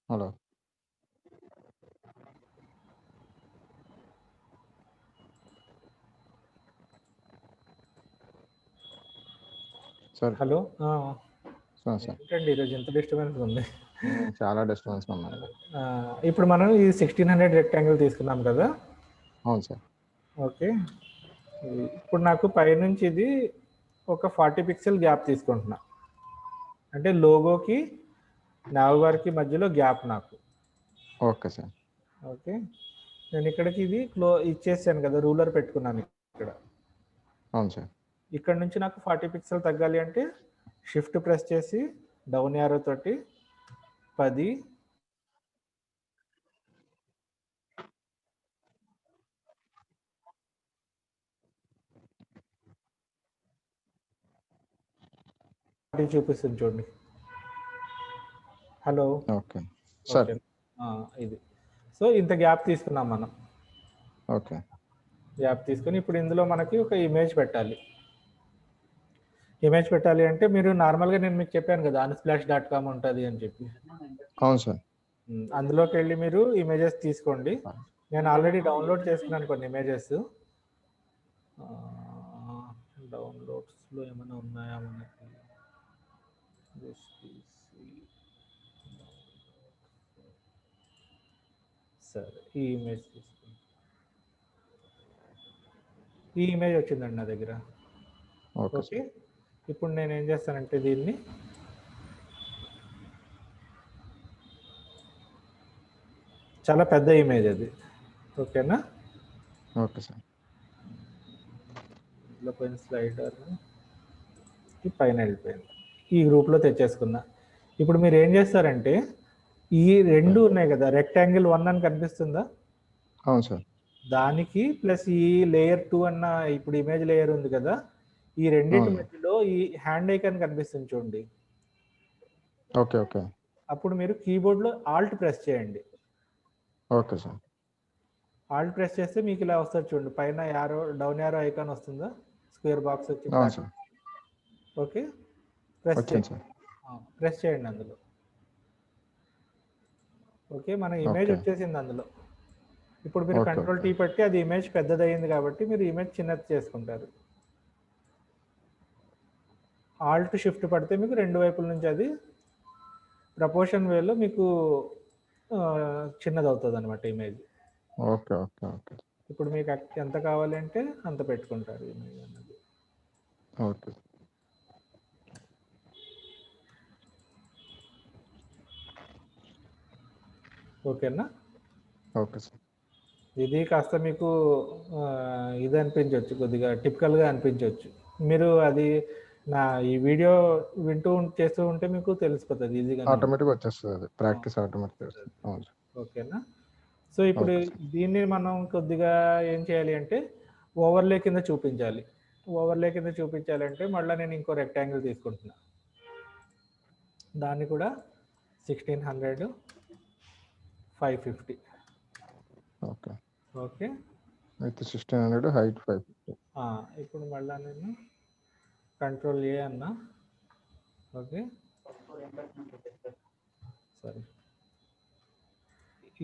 Speaker 2: Hello. Sir.
Speaker 1: Hello.
Speaker 2: Sir sir.
Speaker 1: ఏంటండి ఈరోజు ఎంత డిస్టర్బెన్స్ ఉంది.
Speaker 2: చాలా డిస్టర్బెన్స్ ఉన్నాయి.
Speaker 1: ఇప్పుడు మనం ఈ 1600 రెక్టాంగిల్ తీసుకున్నాం కదా.
Speaker 2: అవును సార్.
Speaker 1: ఓకే, ఇప్పుడు నాకు పైనుంచి ఇది ఒక 40 పిక్సెల్ గ్యాప్ తీసుకుంటున్నా, అంటే లోగోకి నావ్ బార్కి మధ్యలో గ్యాప్ నాకు.
Speaker 2: Okay sir.
Speaker 1: ఓకే, నేను ఇక్కడికి ఇది ఇచ్చేసాను కదా, రూలర్ పెట్టుకున్నాను ఇక్కడ.
Speaker 2: అవును సార్.
Speaker 1: ఇక్కడ నుంచి నాకు 40 పిక్సెల్ తగ్గాలి అంటే షిఫ్ట్ ప్రెస్ చేసి డౌన్ యారో తోటి 10 చూపిస్తుంది చూడండి. హలో.
Speaker 2: Okay sir.
Speaker 1: ఇది సో ఇంత గ్యాప్ తీసుకున్నాం మనం.
Speaker 2: ఓకే,
Speaker 1: గ్యాప్ తీసుకుని ఇప్పుడు ఇందులో మనకి ఒక ఇమేజ్ పెట్టాలి. ఇమేజ్ పెట్టాలి అంటే మీరు నార్మల్గా నేను మీకు చెప్పాను కదా unsplash.com ఉంటుంది అని చెప్పి.
Speaker 2: అవును సార్.
Speaker 1: అందులోకి వెళ్ళి మీరు ఇమేజెస్ తీసుకోండి. నేను ఆల్రెడీ డౌన్లోడ్ చేసుకున్నాను కొన్ని ఇమేజెస్. డౌన్లోడ్స్లో ఏమైనా ఉన్నాయా మనకి? సరే, ఈ ఇమేజ్ తీసుకోండి. ఈ ఇమేజ్ వచ్చిందండి నా దగ్గర. ఓకే, ఇప్పుడు నేను ఏం చేస్తానంటే దీన్ని చాలా పెద్ద ఇమేజ్ అది. ఓకేనా?
Speaker 2: Okay sir.
Speaker 1: ఇందులో పైన స్లైడర్ పైన వెళ్ళిపోయింది, ఈ గ్రూప్లో తెచ్చేసుకున్నా. ఇప్పుడు మీరు ఏం చేస్తారంటే ఈ రెండు ఉన్నాయి కదా, రెక్టాంగిల్ 1 అని కనిపిస్తుందా,
Speaker 2: అవును సార్.
Speaker 1: దానికి ప్లస్ ఈ లేయర్ 2 అన్న ఇప్పుడు ఇమేజ్ లేయర్ ఉంది కదా, ఈ రెండింటి
Speaker 2: అవును.
Speaker 1: మధ్యలో ఈ హ్యాండ్ ఐకాన్ కనిపిస్తుంది చూడండి.
Speaker 2: ఓకే ఓకే
Speaker 1: అప్పుడు మీరు కీబోర్డ్లో ఆల్ట్ ప్రెస్ చేయండి.
Speaker 2: Okay sir.
Speaker 1: ఆల్ట్ ప్రెస్ చేస్తే మీకు ఇలా వస్తుంది చూడండి, పైన యారో డౌన్ యారో ఐకాన్ వస్తుందా, స్క్వేర్ బాక్స్ వచ్చి
Speaker 2: అవును సార్.
Speaker 1: ఓకే, ప్రెస్
Speaker 2: వచ్చింది సార్.
Speaker 1: ప్రెస్ చేయండి అందులో. ఓకే, మన ఇమేజ్
Speaker 2: ఓకే.
Speaker 1: వచ్చేసింది అందులో. ఇప్పుడు మీరు
Speaker 2: ఓకే,
Speaker 1: కంట్రోల్
Speaker 2: ఓకే.
Speaker 1: టీ పట్టి అది ఇమేజ్ పెద్దదయ్యింది కాబట్టి మీరు ఇమేజ్ చిన్నది చేసుకుంటారు. ఆల్ట్ షిఫ్ట్ పడితే మీకు రెండు వైపుల నుంచి అది ప్రపోర్షన్ వేలో మీకు చిన్నది అవుతుంది అనమాట ఇమేజ్.
Speaker 2: ఓకే ఓకే ఓకే
Speaker 1: ఇప్పుడు మీకు ఎంత కావాలి అంటే అంత పెట్టుకుంటారు ఇమేజ్ అన్నది.
Speaker 2: ఓకే
Speaker 1: ఓకేనా.
Speaker 2: Okay sir.
Speaker 1: ఇది కాస్త మీకు ఇది అనిపించవచ్చు, కొద్దిగా టిపికల్గా అనిపించవచ్చు. మీరు అది నా ఈ వీడియో వింటూ చేస్తూ ఉంటే మీకు తెలిసిపోతుంది ఈజీగా,
Speaker 2: ఆటోమేటిక్గా వచ్చేస్తుంది, అది ప్రాక్టీస్ ఆటోమేటిక్గా. అవును సార్.
Speaker 1: ఓకేనా. సో ఇప్పుడు
Speaker 2: ఓకే సార్.
Speaker 1: దీన్ని మనం కొద్దిగా ఏం చేయాలి అంటే ఓవర్లే కింద చూపించాలి. ఓవర్లే కింద చూపించాలంటే మళ్ళీ నేను ఇంకో రెక్టాంగిల్ తీసుకుంటున్నా, దాన్ని కూడా 1600 550.
Speaker 2: Okay
Speaker 1: okay,
Speaker 2: with 1600 height 550.
Speaker 1: ఇప్పుడు మళ్ళీ నేను కంట్రోల్ ఏ అన్నా. ఓకే, సరే,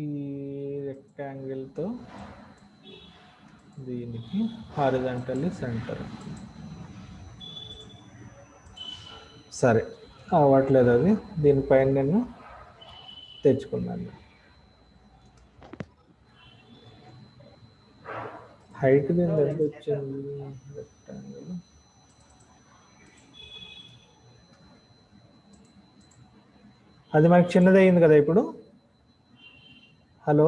Speaker 1: ఈ రెక్టాంగిల్తో దీనికి హారిజాంటల్లీ సెంటర్. సరే, అవ్వట్లేదు అది, దీనిపైన నేను తెచ్చుకున్నాను. హైట్ దీని ఎంత వచ్చింది రెక్టాంగిల్, అది మనకి చిన్నది అయింది కదా ఇప్పుడు. Hello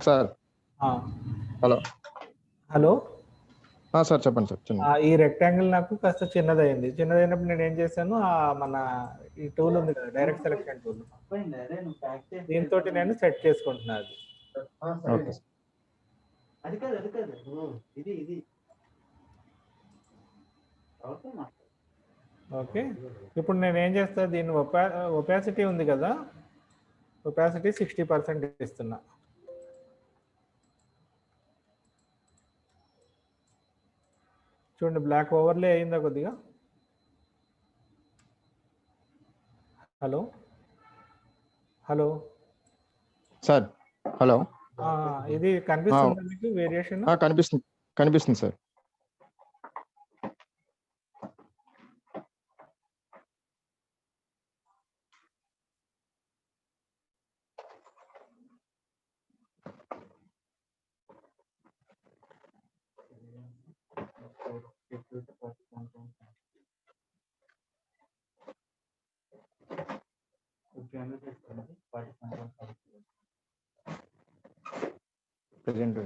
Speaker 2: sir. Hello
Speaker 1: hello
Speaker 2: sir చెప్పండి సార్. చిన్న
Speaker 1: ఈ రెక్టాంగిల్ నాకు కాస్త చిన్నదైంది. చిన్నదైనప్పుడు నేను ఏం చేశాను, మన ఈ టూల్ ఉంది కదా, డైరెక్ట్ సెలెక్షన్ టూల్, దీంతో నేను సెట్ చేసుకుంటున్నాను అది. ఓకే, ఇప్పుడు నేను ఏం చేస్తా, దీన్ని ఒపాసిటీ ఉంది కదా, ఒపాసిటీ 60% ఇస్తున్నా. చూడండి, బ్లాక్ ఓవర్లే అయిందా కొద్దిగా. Hello hello
Speaker 2: sir. హలో
Speaker 1: ఇది కనిపిస్తుందా మీకు వేరియేషన్?
Speaker 2: కనిపిస్తుంది కనిపిస్తుంది సార్. ప్రెజెంట్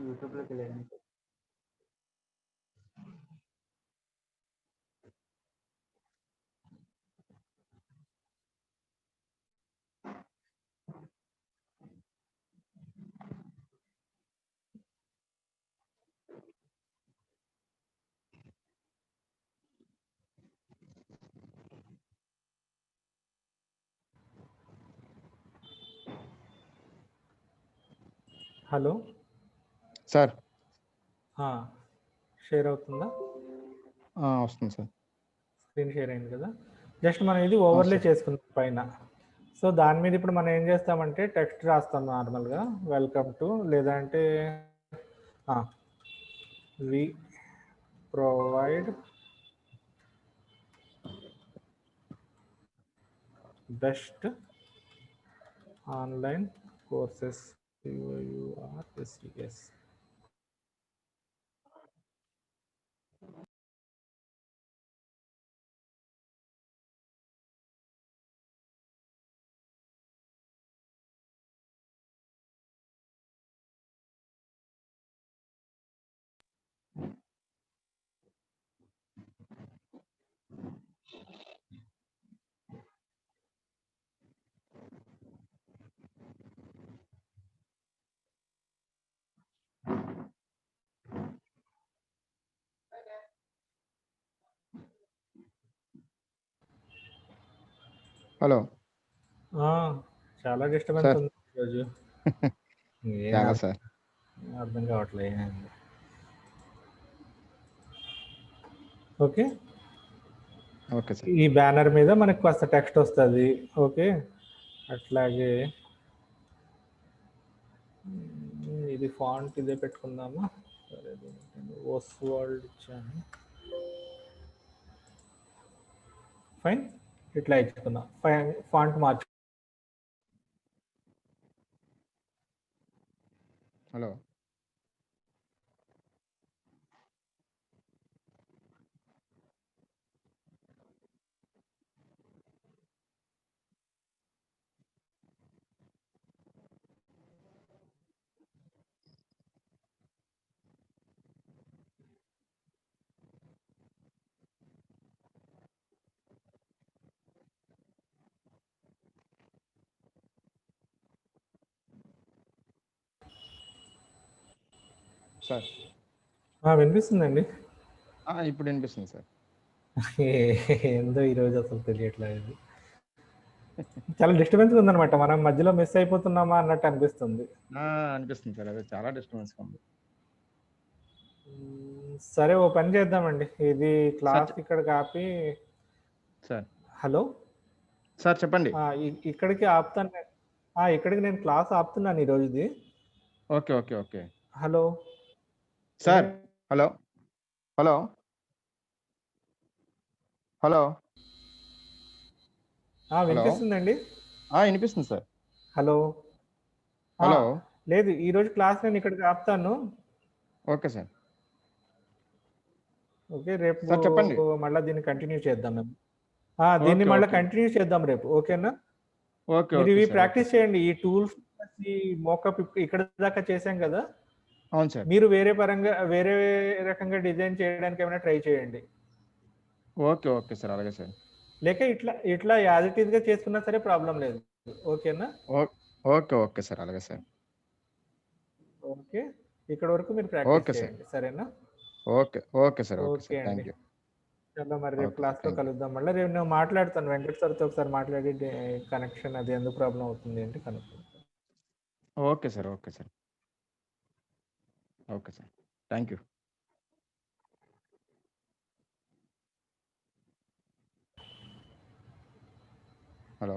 Speaker 2: యూట్యూబ్లోకి వెళ్ళాను.
Speaker 1: Hello
Speaker 2: sir.
Speaker 1: షేర్ అవుతుందా?
Speaker 2: వస్తుంది సార్.
Speaker 1: స్క్రీన్ షేర్ అయింది కదా. జస్ట్ మనం ఇది ఓవర్లే చేసుకుందాం పైన. సో దాని మీద ఇప్పుడు మనం ఏం చేస్తామంటే టెక్స్ట్ రాస్తాం నార్మల్గా, వెల్కమ్ టు, లేదంటే we provide best online courses URSES.
Speaker 2: Hello
Speaker 1: చాలా డిస్టర్బెన్స్
Speaker 2: సార్.
Speaker 1: ఉంది ఈరోజు. ఏం
Speaker 2: చాలా
Speaker 1: అర్థం-
Speaker 2: సార్.
Speaker 1: అర్థం కావట్లేదు ఏమైంది. Okay,
Speaker 2: okay sir.
Speaker 1: ఈ బ్యానర్ మీద మనకు కాస్త టెక్స్ట్ వస్తుంది. ఓకే, అట్లాగే ఇది ఫాంట్ ఇదే పెట్టుకుందామా? సరే, ఓస్వాల్డ్ ఇచ్చాను. ఫైన్, ఇట్లా ఇచ్చుకుందాం. ఫాంట్ మార్చు.
Speaker 2: Hello sir.
Speaker 1: వినిపిస్తుందండి.
Speaker 2: ఇప్పుడు వినిపిస్తుంది సార్.
Speaker 1: ఏందో ఈరోజు అసలు తెలియట్లేదు. చాలా డిస్టర్బెన్స్ ఉందన్నమాట. మనం మధ్యలో మిస్ అయిపోతున్నామా అన్నట్టు అనిపిస్తుంది.
Speaker 2: అనిపిస్తుంది సార్. అదే చాలా డిస్టర్బెన్స్ ఉంది.
Speaker 1: సరే, ఓ పని చేద్దామండి. ఇది క్లాస్ ఇక్కడ కాపి.
Speaker 2: సార్.
Speaker 1: హలో
Speaker 2: సార్ చెప్పండి.
Speaker 1: ఇక్కడికి ఆపుతాను. ఇక్కడికి నేను క్లాస్ ఆపుతున్నాను ఈరోజుది.
Speaker 2: Okay okay okay.
Speaker 1: Hello
Speaker 2: sir. Hello hello hello
Speaker 1: వినిపిస్తుందండి.
Speaker 2: వినిపిస్తుంది సార్.
Speaker 1: హలో
Speaker 2: హలో
Speaker 1: లేదు, ఈరోజు క్లాస్ నేను ఇక్కడికి ఆపుతాను.
Speaker 2: Okay sir.
Speaker 1: ఓకే, రేపు
Speaker 2: సార్ చెప్పండి.
Speaker 1: మళ్ళీ దీన్ని కంటిన్యూ చేద్దాం మేము. దీన్ని మళ్ళీ కంటిన్యూ చేద్దాం రేపు. ఓకేనా?
Speaker 2: ఓకే
Speaker 1: మీరు
Speaker 2: ఓకే
Speaker 1: ఇవి
Speaker 2: సార్.
Speaker 1: ప్రాక్టీస్ చేయండి. ఈ టూల్స్, ఈ మోకప్ ఇక్కడ దాకా చేసాం కదా.
Speaker 2: అవును సార్.
Speaker 1: మీరు వేరే రకంగా డిజైన్ చేయడానికి ఏమైనా ట్రై చేయండి.
Speaker 2: Okay okay sir. అలాగే సార్.
Speaker 1: లేక ఇట్లా యాజ్ ఇట్ ఈస్ గా చేసుకున్నా సరే ప్రాబ్లం లేదు. ఓకేనా?
Speaker 2: Okay okay sir. అలాగే సార్.
Speaker 1: ఓకే, ఇక్కడ వరకు మీరు ప్రాక్టీస్
Speaker 2: ఓకే సార్.
Speaker 1: చేయండి. సరేనా?
Speaker 2: Okay okay sir. Okay
Speaker 1: okay
Speaker 2: sir.
Speaker 1: అండి.
Speaker 2: Thank you.
Speaker 1: చలో, మరి రేపు
Speaker 2: ఓకే
Speaker 1: క్లాస్ లో
Speaker 2: సార్.
Speaker 1: కలుద్దాం. మళ్ళీ రేపు నేను మాట్లాడతాను వెంకట సార్తో. ఒకసారి మాట్లాడి కనెక్షన్ అది ఎందుకు ప్రాబ్లం అవుతుంది అంటే కనుక్కుంటాను.
Speaker 2: Okay sir. Okay sir. Okay sir. Thank you. Hello